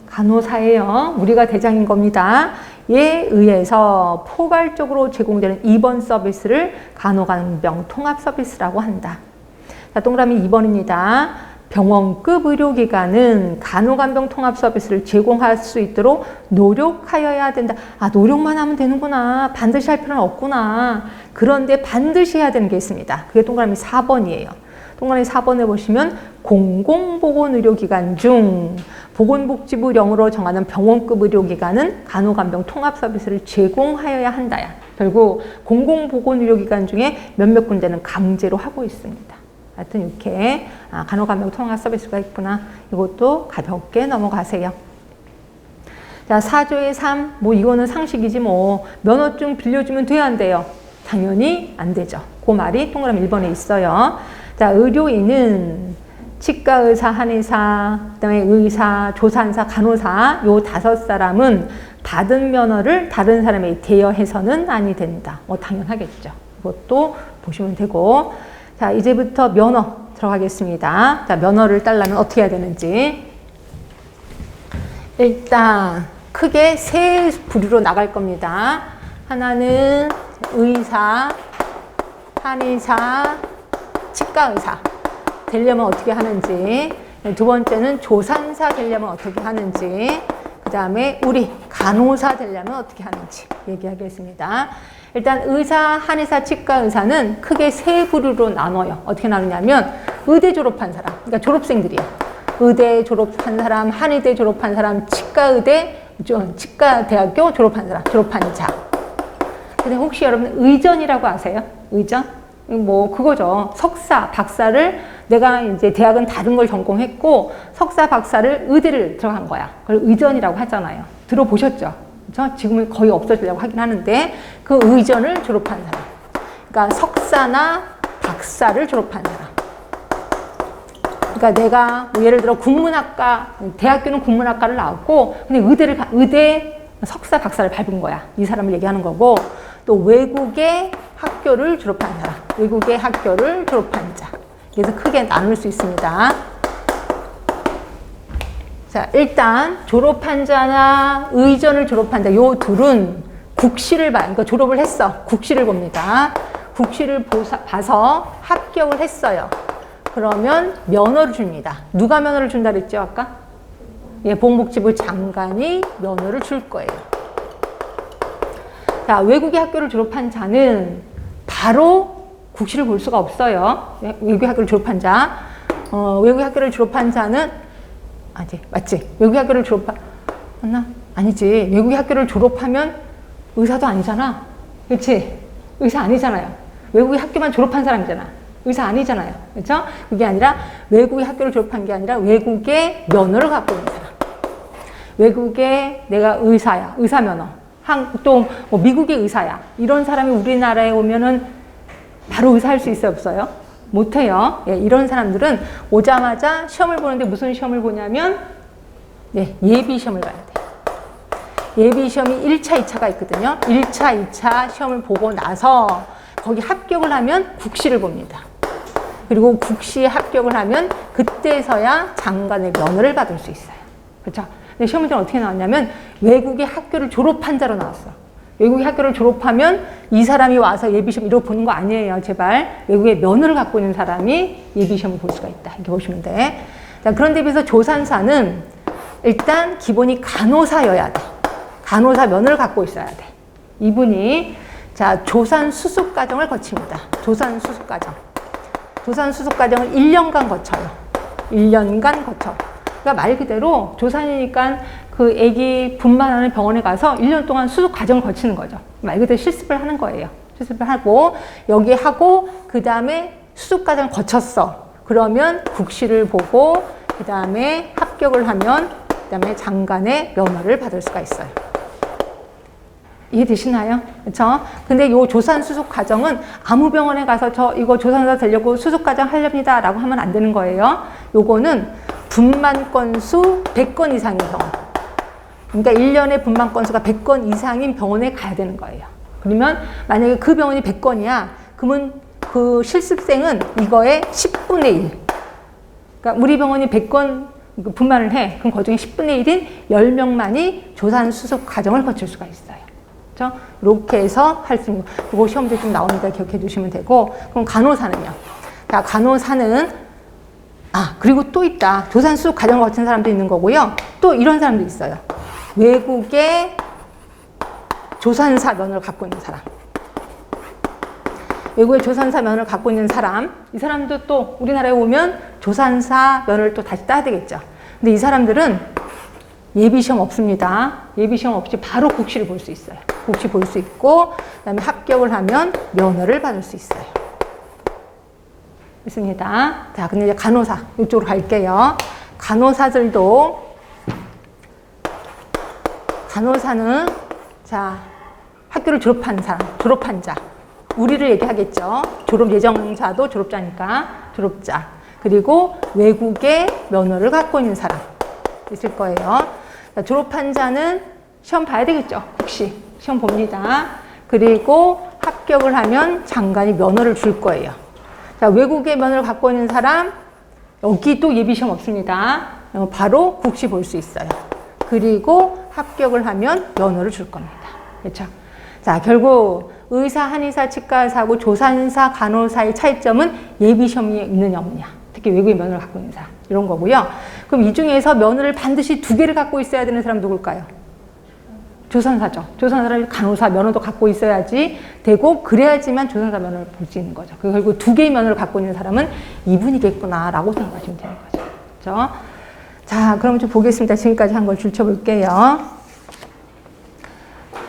간호사예요. 우리가 대장인 겁니다. 에 의해서 포괄적으로 제공되는 입원 서비스를 간호간병 통합 서비스라고 한다. 자, 동그라미 2번입니다. 병원급 의료기관은 간호간병 통합 서비스를 제공할 수 있도록 노력하여야 된다. 노력만 하면 되는구나. 반드시 할 필요는 없구나. 그런데 반드시 해야 되는 게 있습니다. 그게 동그라미 4번이에요. 동그라미 4번에 보시면 공공보건의료기관 중 보건복지부령으로 정하는 병원급 의료기관은 간호간병 통합 서비스를 제공하여야 한다야. 결국 공공보건의료기관 중에 몇몇 군데는 강제로 하고 있습니다. 하여튼 이렇게 간호간병 통합 서비스가 있구나. 이것도 가볍게 넘어가세요. 자, 4조의 3. 이거는 상식이지 뭐. 면허증 빌려주면 돼야 안 돼요? 당연히 안 되죠. 그 말이 동그라미 1번에 있어요. 자, 의료인은 치과의사, 한의사, 그다음에 의사, 조산사, 간호사 요 5사람은 받은 면허를 다른 사람에 대여해서는 아니 된다. 당연하겠죠. 이것도 보시면 되고. 자, 이제부터 면허 들어가겠습니다. 자, 면허를 따려면 어떻게 해야 되는지. 일단 크게 3부류로 나갈 겁니다. 하나는 의사, 한의사, 치과의사 되려면 어떻게 하는지, 두 번째는 조산사 되려면 어떻게 하는지, 그 다음에 우리 간호사 되려면 어떻게 하는지 얘기하겠습니다. 일단 의사, 한의사, 치과의사는 크게 3부류로 나눠요. 어떻게 나누냐면 의대 졸업한 사람, 그러니까 졸업생들이에요. 의대 졸업한 사람, 한의대 졸업한 사람, 치과대학교 졸업한 사람, 졸업한 자. 근데 혹시 여러분 의전이라고 아세요? 의전? 그거죠. 석사, 박사를 내가 이제 대학은 다른 걸 전공했고 석사, 박사를 의대를 들어간 거야. 그걸 의전이라고 하잖아요. 들어보셨죠? 그렇죠? 지금은 거의 없어지려고 하긴 하는데 그 의전을 졸업한 사람. 그러니까 석사나 박사를 졸업한 사람. 그러니까 내가 예를 들어 국문학과, 대학교는 국문학과를 나왔고 근데 의대 석사, 박사를 밟은 거야. 이 사람을 얘기하는 거고 또 외국의 학교를 졸업한 사람, 외국의 학교를 졸업한 자. 그래서 크게 나눌 수 있습니다. 자, 일단 졸업한 자나 의전을 졸업한 자, 요 둘은 국시를 그러니까 졸업을 했어. 국시를 봅니다. 국시를 봐서 합격을 했어요. 그러면 면허를 줍니다. 누가 면허를 준다 그랬죠, 아까? 보건복지부 장관이 면허를 줄 거예요. 자, 외국의 학교를 졸업한 자는 바로 국시를 볼 수가 없어요. 외국의 학교를 졸업한 자. 외국의 학교를 졸업한 자는, 맞지? 외국의 학교를 맞나? 아니지. 외국의 학교를 졸업하면 의사도 아니잖아. 그렇지? 의사 아니잖아요. 외국의 학교만 졸업한 사람이잖아. 의사 아니잖아요. 그렇죠? 그게 아니라 외국의 학교를 졸업한 게 아니라 외국의 면허를 갖고 있는 사람. 외국에 내가 의사야, 의사 면허. 또 뭐 미국의 의사야. 이런 사람이 우리나라에 오면은 바로 의사 할 수 있어요, 없어요? 못해요. 예, 이런 사람들은 오자마자 시험을 보는데 무슨 시험을 보냐면 네, 예비 시험을 봐야 돼요. 예비 시험이 1차, 2차가 있거든요. 1차, 2차 시험을 보고 나서 거기 합격을 하면 국시를 봅니다. 그리고 국시에 합격을 하면 그때서야 장관의 면허를 받을 수 있어요. 그렇죠? 근데 시험 문제는 어떻게 나왔냐면 외국의 학교를 졸업한 자로 나왔어. 외국의 학교를 졸업하면 이 사람이 와서 예비시험 이러고 보는 거 아니에요. 제발. 외국의 면허를 갖고 있는 사람이 예비시험을 볼 수가 있다. 이렇게 보시면 돼. 자, 그런데 비해서 조산사는 일단 기본이 간호사여야 돼. 간호사 면허를 갖고 있어야 돼. 이분이 자, 조산 수습 과정을 거칩니다. 조산 수습 과정. 조산 수습 과정을 1년간 거쳐요. 1년간 거쳐. 그러니까 말 그대로 조산이니까 그 아기 분만하는 병원에 가서 1년 동안 수습 과정을 거치는 거죠. 말 그대로 실습을 하는 거예요. 실습을 하고 여기 하고 그 다음에 수습 과정을 거쳤어. 그러면 국시를 보고 그 다음에 합격을 하면 그 다음에 장관의 면허를 받을 수가 있어요. 이해되시나요? 그렇죠? 근데 요 조산 수습 과정은 아무 병원에 가서 저 이거 조산사 되려고 수습 과정 하렵니다 라고 하면 안 되는 거예요. 요거는 분만 건수 100건 이상인 병원. 그러니까 1년에 분만 건수가 100건 이상인 병원에 가야 되는 거예요. 그러면 만약에 그 병원이 100건이야. 그러면 그 실습생은 이거의 10분의 1. 그러니까 우리 병원이 100건 분만을 해. 그럼 그중에 10분의 1인 10명만이 조산 수습 과정을 거칠 수가 있어요. 그렇죠? 이렇게 해서 할 수 있는 거. 이거 시험도 좀 나옵니다. 기억해 주시면 되고. 그럼 간호사는요. 자, 간호사는 그리고 또 있다. 조산 수습 과정을 거친 사람도 있는 거고요. 또 이런 사람도 있어요. 외국의 조산사 면허를 갖고 있는 사람. 외국의 조산사 면허를 갖고 있는 사람. 이 사람도 또 우리나라에 오면 조산사 면허를 또 다시 따야 되겠죠. 근데 이 사람들은 예비시험 없습니다. 예비시험 없이 바로 국시를 볼 수 있어요. 국시 볼 수 있고, 그 다음에 합격을 하면 면허를 받을 수 있어요. 있습니다. 자, 근데 이제 간호사, 이쪽으로 갈게요. 간호사는, 자, 학교를 졸업한 사람, 졸업한 자. 우리를 얘기하겠죠. 졸업 예정자도 졸업자니까, 졸업자. 그리고 외국의 면허를 갖고 있는 사람. 있을 거예요. 자, 졸업한 자는 시험 봐야 되겠죠. 국시. 시험 봅니다. 그리고 합격을 하면 장관이 면허를 줄 거예요. 자, 외국의 면허를 갖고 있는 사람, 여기 또 예비시험 없습니다. 바로 국시 볼 수 있어요. 그리고 합격을 하면 면허를 줄 겁니다. 그렇죠? 자, 결국 의사, 한의사, 치과의사하고 조산사, 간호사의 차이점은 예비시험이 있느냐 없느냐. 특히 외국의 면허를 갖고 있는 사람. 이런 거고요. 그럼 이 중에서 면허를 반드시 2개를 갖고 있어야 되는 사람 누굴까요? 조산사죠. 조산사는 간호사 면허도 갖고 있어야지 되고 그래야지만 조산사 면허를 볼 수 있는 거죠. 결국 2개의 면허를 갖고 있는 사람은 이분이겠구나라고 생각하시면 되는 거죠. 그렇죠? 자, 그럼 좀 보겠습니다. 지금까지 한 걸 줄쳐볼게요.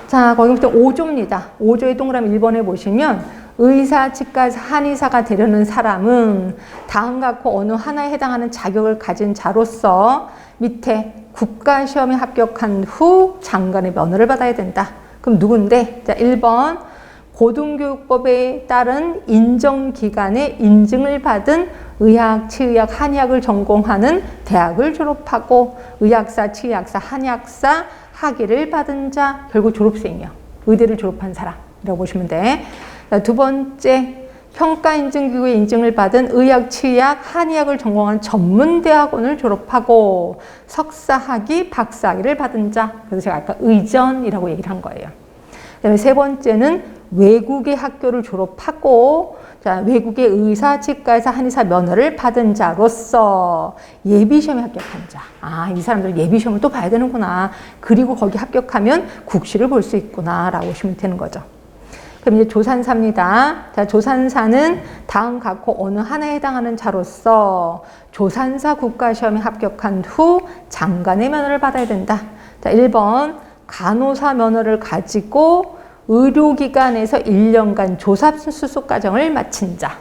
자, 거기부터 5조입니다. 5조의 동그라미 1번에 보시면 의사, 치과의사, 한의사가 되려는 사람은 다음과 같고 어느 하나에 해당하는 자격을 가진 자로서 밑에 국가시험에 합격한 후 장관의 면허를 받아야 된다. 그럼 누군데? 자, 1번 고등교육법에 따른 인정기관의 인증을 받은 의학, 치의학, 한의학을 전공하는 대학을 졸업하고 의학사, 치의학사, 한의학사 학위를 받은 자, 결국 졸업생이요. 의대를 졸업한 사람이라고 보시면 돼. 자, 두 번째 평가인증기구의 인증을 받은 의학, 치의학, 한의학을 전공한 전문대학원을 졸업하고 석사학위, 박사학위를 받은 자. 그래서 제가 아까 의전이라고 얘기를 한 거예요. 그다음에 세 번째는 외국의 학교를 졸업하고 자, 외국의 의사, 치과의사, 한의사 면허를 받은 자로서 예비시험에 합격한 자. 이 사람들 예비시험을 또 봐야 되는구나. 그리고 거기 합격하면 국시를 볼 수 있구나 라고 보시면 되는 거죠. 그럼 이제 조산사입니다. 자, 조산사는 다음 각호 어느 하나에 해당하는 자로서 조산사 국가시험에 합격한 후 장관의 면허를 받아야 된다. 자, 1번 간호사 면허를 가지고 의료기관에서 1년간 조사 수습 과정을 마친 자.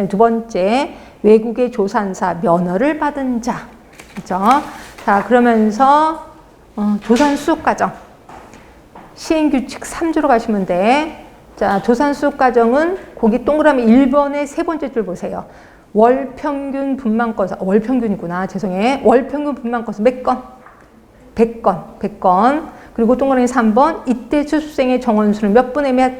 두 번째, 외국의 조산사 면허를 받은 자. 그죠? 자, 그러면서 조산수속과정. 시행규칙 3조로 가시면 돼. 자, 조산수속과정은 거기 동그라미 1번의 세 번째 줄 보세요. 월평균 분만 건수, 월평균이구나. 죄송해요. 월평균 분만 건수 몇 건? 100건. 100건. 그리고 동그라미 3번, 이때 수습생의 정원수는 몇 분의 몇?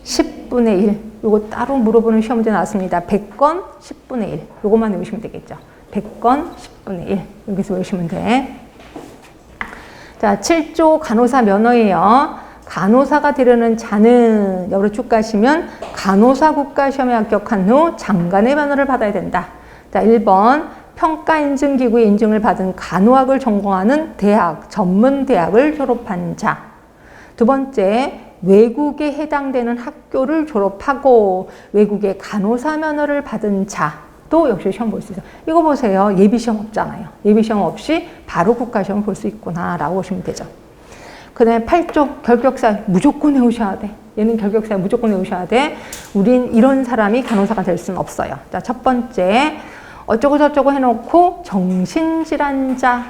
10분의 1. 요거 따로 물어보는 시험 문제 나왔습니다. 100건 10분의 1. 요것만 외우시면 되겠죠. 100건 10분의 1. 여기서 외우시면 돼. 자, 7조 간호사 면허예요. 간호사가 되려는 자는 옆으로 쭉 가시면 간호사 국가시험에 합격한 후 장관의 면허를 받아야 된다. 자, 1번 평가인증기구의 인증을 받은 간호학을 전공하는 대학, 전문대학을 졸업한 자. 두 번째, 외국에 해당되는 학교를 졸업하고 외국의 간호사 면허를 받은 자도 역시 시험 볼 수 있어요. 이거 보세요. 예비시험 없잖아요. 예비시험 없이 바로 국가시험 볼 수 있구나 라고 보시면 되죠. 그 다음에 8조 결격사 무조건 외우셔야 돼. 얘는 결격사 무조건 외우셔야 돼. 우린 이런 사람이 간호사가 될 수는 없어요. 자, 첫 번째, 어쩌고 저쩌고 해놓고 정신질환자.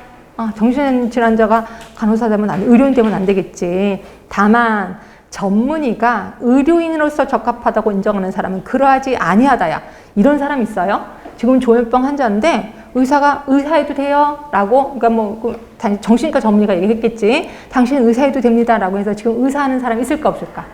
정신질환자가 간호사 되면 안 돼. 의료인 되면 안 되겠지. 다만 전문의가 의료인으로서 적합하다고 인정하는 사람은 그러하지 아니하다야. 이런 사람 있어요. 지금 조현병 환자인데 의사가 의사해도 돼요? 라고, 그러니까 뭐 정신과 전문의가 얘기했겠지. 당신 의사해도 됩니다. 라고 해서 지금 의사하는 사람 있을까 없을까?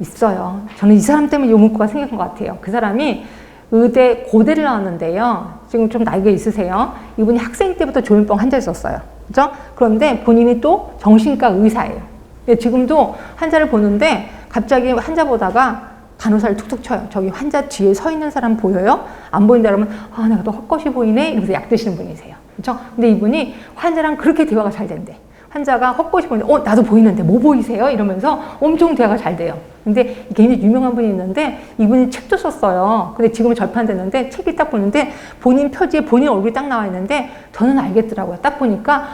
있어요. 저는 이 사람 때문에 요 문구가 생긴 것 같아요. 그 사람이 의대 고대를 나왔는데요. 지금 좀 나이가 있으세요. 이분이 학생 때부터 조현병 환자였었어요. 그죠? 그런데 본인이 또 정신과 의사예요. 지금도 환자를 보는데 갑자기 환자 보다가 간호사를 툭툭 쳐요. 저기 환자 뒤에 서 있는 사람 보여요? 안 보인다 그러면 내가 또 헛것이 보이네? 이러면서 약 드시는 분이세요. 그렇죠? 근데 이분이 환자랑 그렇게 대화가 잘 된대. 환자가 헛것이 보이는데 나도 보이는데 뭐 보이세요? 이러면서 엄청 대화가 잘 돼요. 근데 굉장히 유명한 분이 있는데 이분이 책도 썼어요. 근데 지금은 절판됐는데 책이 딱 보는데 본인 표지에 본인 얼굴이 딱 나와 있는데 저는 알겠더라고요. 딱 보니까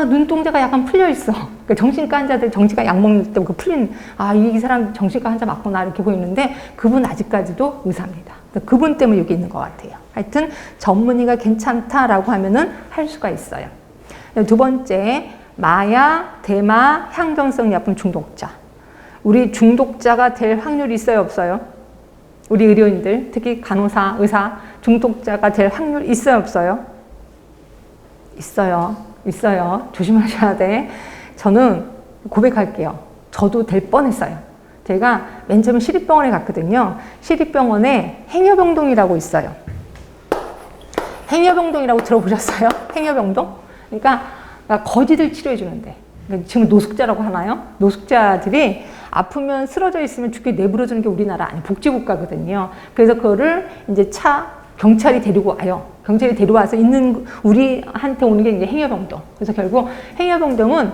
눈동자가 약간 풀려 있어. 그러니까 정신과 환자들 정신과 약 먹는 때 그 풀린 이 사람 정신과 환자 맞구나 이렇게 보이는데 그분 아직까지도 의사입니다. 그분 때문에 여기 있는 것 같아요. 하여튼 전문의가 괜찮다라고 하면은 할 수가 있어요. 두 번째, 마약, 대마, 향정성 약품 중독자. 우리 중독자가 될 확률이 있어요, 없어요? 우리 의료인들, 특히 간호사, 의사, 중독자가 될 확률 있어요, 없어요? 있어요. 있어요. 조심하셔야 돼. 저는 고백할게요. 저도 될 뻔했어요. 제가 맨 처음에 시립병원에 갔거든요. 시립병원에 행여병동이라고 있어요. 행여병동이라고 들어보셨어요? 행여병동? 그러니까 거지들 치료해 주는데. 지금 노숙자라고 하나요? 노숙자들이 아프면 쓰러져 있으면 죽게 내버려 두는 게 우리나라 아니 복지국가거든요. 그래서 그거를 이제 경찰이 데리고 와요. 경찰이 데려와서 있는 우리한테 오는 게 이제 행여병동. 그래서 결국 행여병동은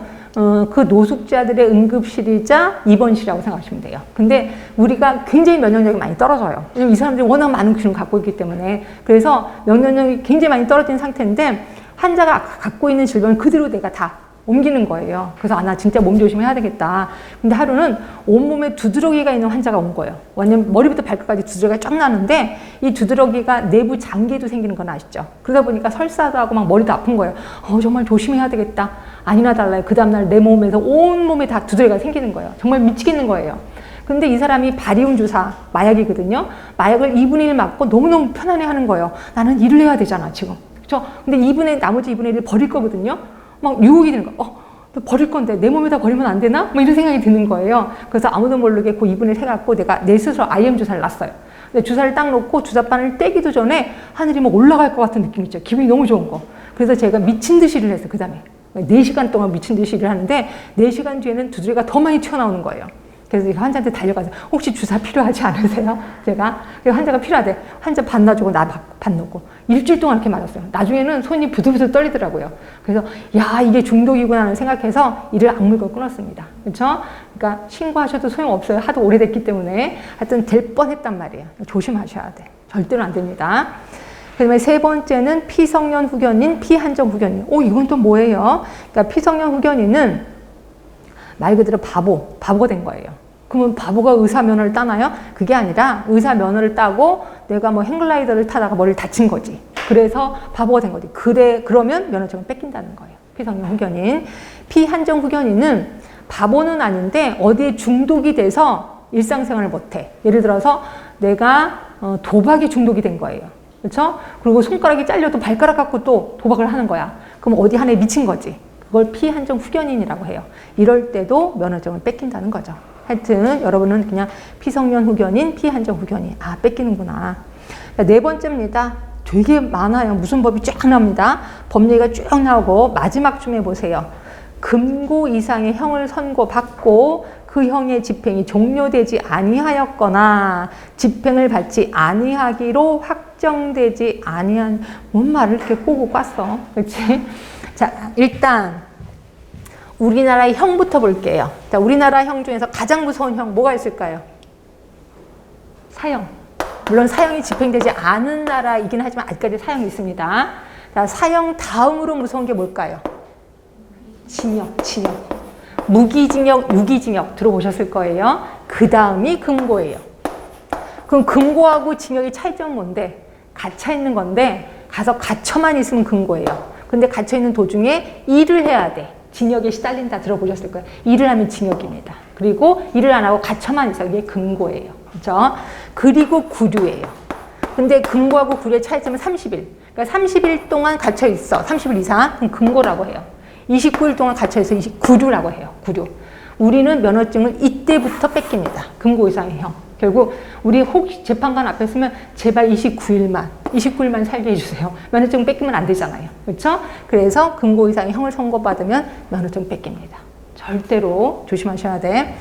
그 노숙자들의 응급실이자 입원실이라고 생각하시면 돼요. 근데 우리가 굉장히 면역력이 많이 떨어져요. 왜냐면 이 사람들이 워낙 많은 기운을 갖고 있기 때문에. 그래서 면역력이 굉장히 많이 떨어진 상태인데 환자가 갖고 있는 질병을 그대로 내가 다 옮기는 거예요. 그래서 나 진짜 몸 조심해야 되겠다. 근데 하루는 온몸에 두드러기가 있는 환자가 온 거예요. 완전 머리부터 발끝까지 두드러기가 쫙 나는데 이 두드러기가 내부 장기에도 생기는 건 아시죠? 그러다 보니까 설사도 하고 막 머리도 아픈 거예요. 정말 조심해야 되겠다. 아니나 달라요. 그 다음날 내 몸에서 온몸에 다 두드러기가 생기는 거예요. 정말 미치겠는 거예요. 근데 이 사람이 바리움 주사, 마약이거든요. 마약을 2분의 1 맞고 너무너무 편안해 하는 거예요. 나는 일을 해야 되잖아, 지금. 그렇죠? 근데 나머지 2분의 1을 버릴 거거든요. 막 유혹이 되는 거야. 버릴 건데 내 몸에다 버리면 안 되나? 뭐 이런 생각이 드는 거예요. 그래서 아무도 모르게 그 2분의 1 해갖고 내가 내 스스로 IM 주사를 놨어요. 근데 주사를 딱 놓고 주사바늘 떼기도 전에 하늘이 막 올라갈 것 같은 느낌 있죠. 기분이 너무 좋은 거. 그래서 제가 미친 듯이 일을 했어요. 그 다음에 4시간 동안 미친 듯이 일을 하는데 4시간 뒤에는 두드러기가 더 많이 튀어나오는 거예요. 그래서 환자한테 달려가서 혹시 주사 필요하지 않으세요? 제가 환자가 필요하대. 환자 반 놔주고 나 반 놓고 일주일 동안 이렇게 맞았어요. 나중에는 손이 부들부들 떨리더라고요. 그래서 이게 중독이구나 생각해서 이를 악물고 끊었습니다. 그렇죠? 그러니까 신고하셔도 소용없어요. 하도 오래됐기 때문에. 하여튼 될 뻔했단 말이에요. 조심하셔야 돼. 절대로 안 됩니다. 그다음에 세 번째는 피성년 후견인, 피한정 후견인. 이건 또 뭐예요? 그러니까 피성년 후견인은 말 그대로 바보가 된 거예요. 그러면 바보가 의사 면허를 따나요? 그게 아니라 의사 면허를 따고 내가 뭐 행글라이더를 타다가 머리를 다친 거지. 그래서 바보가 된 거지. 그러면 면허증을 뺏긴다는 거예요. 피성년 후견인. 피한정 후견인은 바보는 아닌데 어디에 중독이 돼서 일상생활을 못해. 예를 들어서 내가 도박에 중독이 된 거예요. 그렇죠? 그리고 손가락이 잘려도 발가락 갖고 또 도박을 하는 거야. 그럼 어디 하나에 미친 거지. 그걸 피한정 후견인이라고 해요. 이럴 때도 면허증을 뺏긴다는 거죠. 하여튼 여러분은 그냥 피성년 후견인, 피한정 후견인. 아, 뺏기는구나. 네 번째입니다. 되게 많아요. 무슨 법이 쫙 나옵니다. 법 얘기가 쭉 나오고 마지막 쯤에 보세요. 금고 이상의 형을 선고받고 그 형의 집행이 종료되지 아니하였거나 집행을 받지 아니하기로 확정되지 아니한 뭔 말을 이렇게 꼬고 깠어. 그렇지? 자, 일단 우리나라의 형부터 볼게요. 자, 우리나라 형 중에서 가장 무서운 형 뭐가 있을까요? 사형. 물론 사형이 집행되지 않은 나라이긴 하지만 아직까지 사형이 있습니다. 자, 사형 다음으로 무서운 게 뭘까요? 징역. 무기징역, 유기징역 들어보셨을 거예요. 그 다음이 금고예요. 그럼 금고하고 징역의 차이점은 뭔데? 갇혀 있는 건데 가서 갇혀만 있으면 금고예요. 근데 갇혀 있는 도중에 일을 해야 돼. 징역에 시달린다 들어보셨을 거예요. 일을 하면 징역입니다. 그리고 일을 안 하고 갇혀만 있어. 이게 금고예요. 그렇죠? 그리고 구류예요. 근데 금고하고 구류의 차이점은 30일. 그러니까 30일 동안 갇혀 있어. 30일 이상. 그럼 금고라고 해요. 29일 동안 갇혀있어. 29류라고 해요. 구류. 우리는 면허증을 이때부터 뺏깁니다. 금고 이상의 형. 결국 우리 혹시 재판관 앞에 서면 제발 29일만 살게 해주세요. 면허증 뺏기면 안 되잖아요. 그렇죠? 그래서 금고 이상의 형을 선고받으면 면허증 뺏깁니다. 절대로 조심하셔야 돼.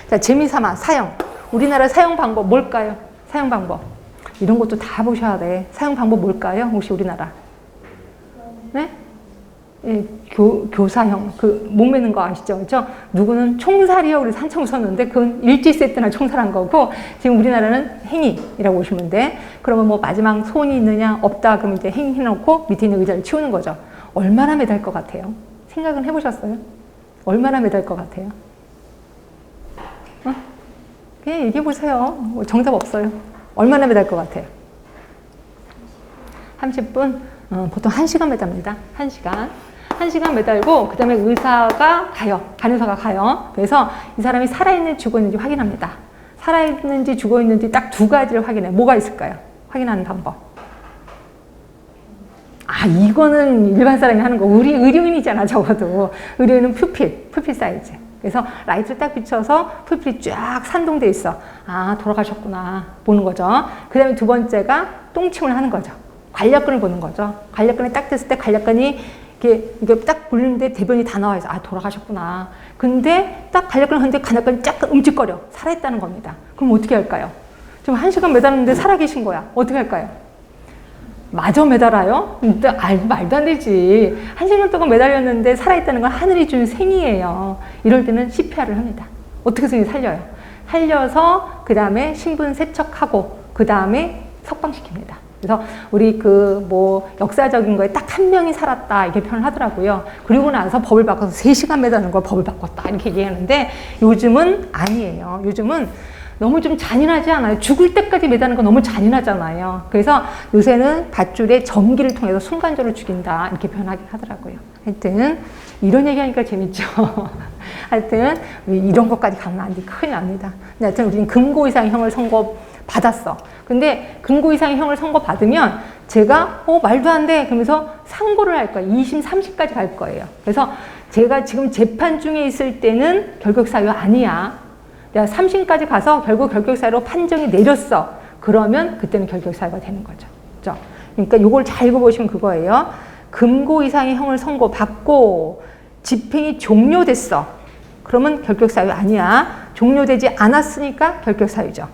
자, 재미삼아 사형. 우리나라 사형 방법 뭘까요? 사형 방법. 이런 것도 다 보셔야 돼. 사형 방법 뭘까요? 혹시 우리나라? 네? 예, 교사형, 목 매는 거 아시죠? 그렇죠? 누구는 총살이요. 그래서 한참 웃었는데 그건 일제시대 때나 총살한 거고 지금 우리나라는 행위라고 보시면 돼. 그러면 뭐 마지막 소원이 있느냐? 없다. 그럼 이제 행위 해놓고 밑에 있는 의자를 치우는 거죠. 얼마나 매달 것 같아요? 생각은 해보셨어요? 얼마나 매달 것 같아요? 그냥 얘기해보세요. 뭐 정답 없어요. 얼마나 매달 것 같아요? 30분? 보통 1시간 매답니다. 1시간. 1시간 매달고 그 다음에 의사가 가요. 간호사가 가요. 그래서 이 사람이 살아있는지 죽어있는지 확인합니다. 살아있는지 죽어있는지 딱 두 가지를 확인해. 뭐가 있을까요? 확인하는 방법. 아, 이거는 일반 사람이 하는 거. 우리 의료인이잖아, 적어도. 의료인은 푸필 사이즈. 그래서 라이트를 딱 비춰서 푸필이 쫙 산동돼 있어. 아, 돌아가셨구나. 보는 거죠. 그 다음에 두 번째가 똥침을 하는 거죠. 관략근을 보는 거죠. 관략근이 딱 됐을 때 관략근이 이게 딱 보는데 대변이 다 나와 있어. 아, 돌아가셨구나. 근데 딱 관략근을 하는데 관략근이 약간 움찔거려. 살아있다는 겁니다. 그럼 어떻게 할까요? 지금 1시간 매달았는데 살아계신 거야. 어떻게 할까요? 마저 매달아요? 말도 안 되지. 1시간 동안 매달렸는데 살아있다는 건 하늘이 준 생이에요. 이럴 때는 CPR을 합니다. 어떻게 해서 살려요? 살려서 그 다음에 신분 세척하고 그 다음에 석방시킵니다. 그래서 우리 역사적인 거에 딱 한 명이 살았다 이렇게 표현을 하더라고요. 그리고 나서 법을 바꿔서 3시간 매다는 걸 법을 바꿨다 이렇게 얘기하는데 요즘은 아니에요. 요즘은 너무 좀 잔인하지 않아요? 죽을 때까지 매다는 건 너무 잔인하잖아요. 그래서 요새는 밧줄에 전기를 통해서 순간적으로 죽인다 이렇게 표현하긴 하더라고요. 하여튼 이런 얘기하니까 재밌죠. 하여튼 이런 것까지 가면 안 돼. 큰일 납니다. 근데 하여튼 우리는 금고 이상 형을 선고받았어. 근데 금고 이상의 형을 선고받으면 제가 말도 안 돼 그러면서 상고를 할 거예요. 2심, 3심까지 갈 거예요. 그래서 제가 지금 재판 중에 있을 때는 결격사유 아니야. 내가 3심까지 가서 결국 결격사유로 판정이 내렸어. 그러면 그때는 결격사유가 되는 거죠. 그렇죠? 그러니까 이걸 잘 읽어보시면 그거예요. 금고 이상의 형을 선고받고 집행이 종료됐어. 그러면 결격사유 아니야. 종료되지 않았으니까 결격사유죠.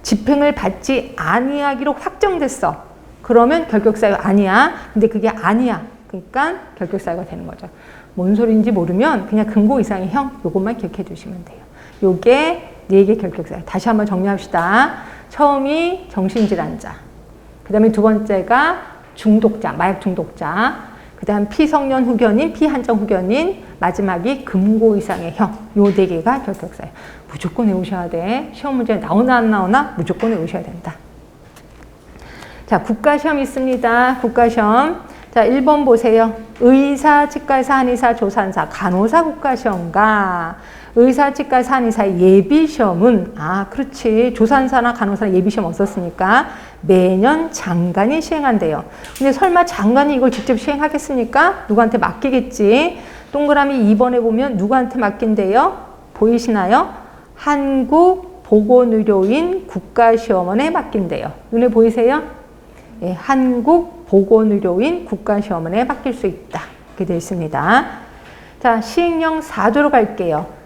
집행을 받지 아니하기로 확정됐어. 그러면 결격사유 아니야. 근데 그게 아니야. 그러니까 결격사유가 되는 거죠. 뭔 소리인지 모르면 그냥 금고 이상의 형 요것만 기억해 두시면 돼요. 요게 4개 결격사유. 다시 한번 정리합시다. 처음이 정신질환자. 그 다음에 두 번째가 중독자, 마약 중독자. 그 그 다음 피성년 후견인, 피한정 후견인, 마지막이 금고 이상의 형. 요 4개가 결격사예요. 무조건 외우셔야 돼. 시험 문제 나오나 안 나오나 무조건 외우셔야 된다. 자, 국가시험 있습니다. 국가시험. 자, 1번 보세요. 의사, 치과의사, 한의사, 조산사, 간호사 국가시험과 의사, 치과의사, 한의사의 예비시험은 그렇지. 조산사나 간호사는 예비시험 없었으니까 매년 장관이 시행한대요. 근데 설마 장관이 이걸 직접 시행하겠습니까? 누구한테 맡기겠지. 동그라미 2번에 보면 누구한테 맡긴대요? 보이시나요? 한국보건의료인 국가시험원에 맡긴대요. 눈에 보이세요? 예, 한국보건의료인 국가시험원에 맡길 수 있다. 이렇게 되어 있습니다. 자, 시행령 4조로 갈게요.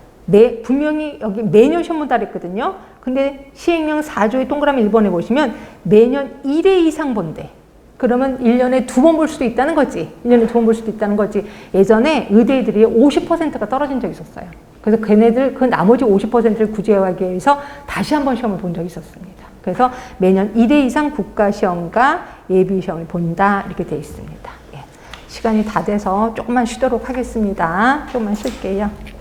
분명히 여기 매년 시험 본다 그랬거든요. 근데 시행령 4조의 동그라미 1번에 보시면 매년 1회 이상 본대. 그러면 1년에 2번 볼 수도 있다는 거지. 1년에 2번 볼 수도 있다는 거지. 예전에 의대들이 50%가 떨어진 적이 있었어요. 그래서 걔네들 그 나머지 50%를 구제하기 위해서 다시 한번 시험을 본 적이 있었습니다. 그래서 매년 1회 이상 국가시험과 예비시험을 본다. 이렇게 되어 있습니다. 예. 시간이 다 돼서 조금만 쉬도록 하겠습니다. 조금만 쉴게요.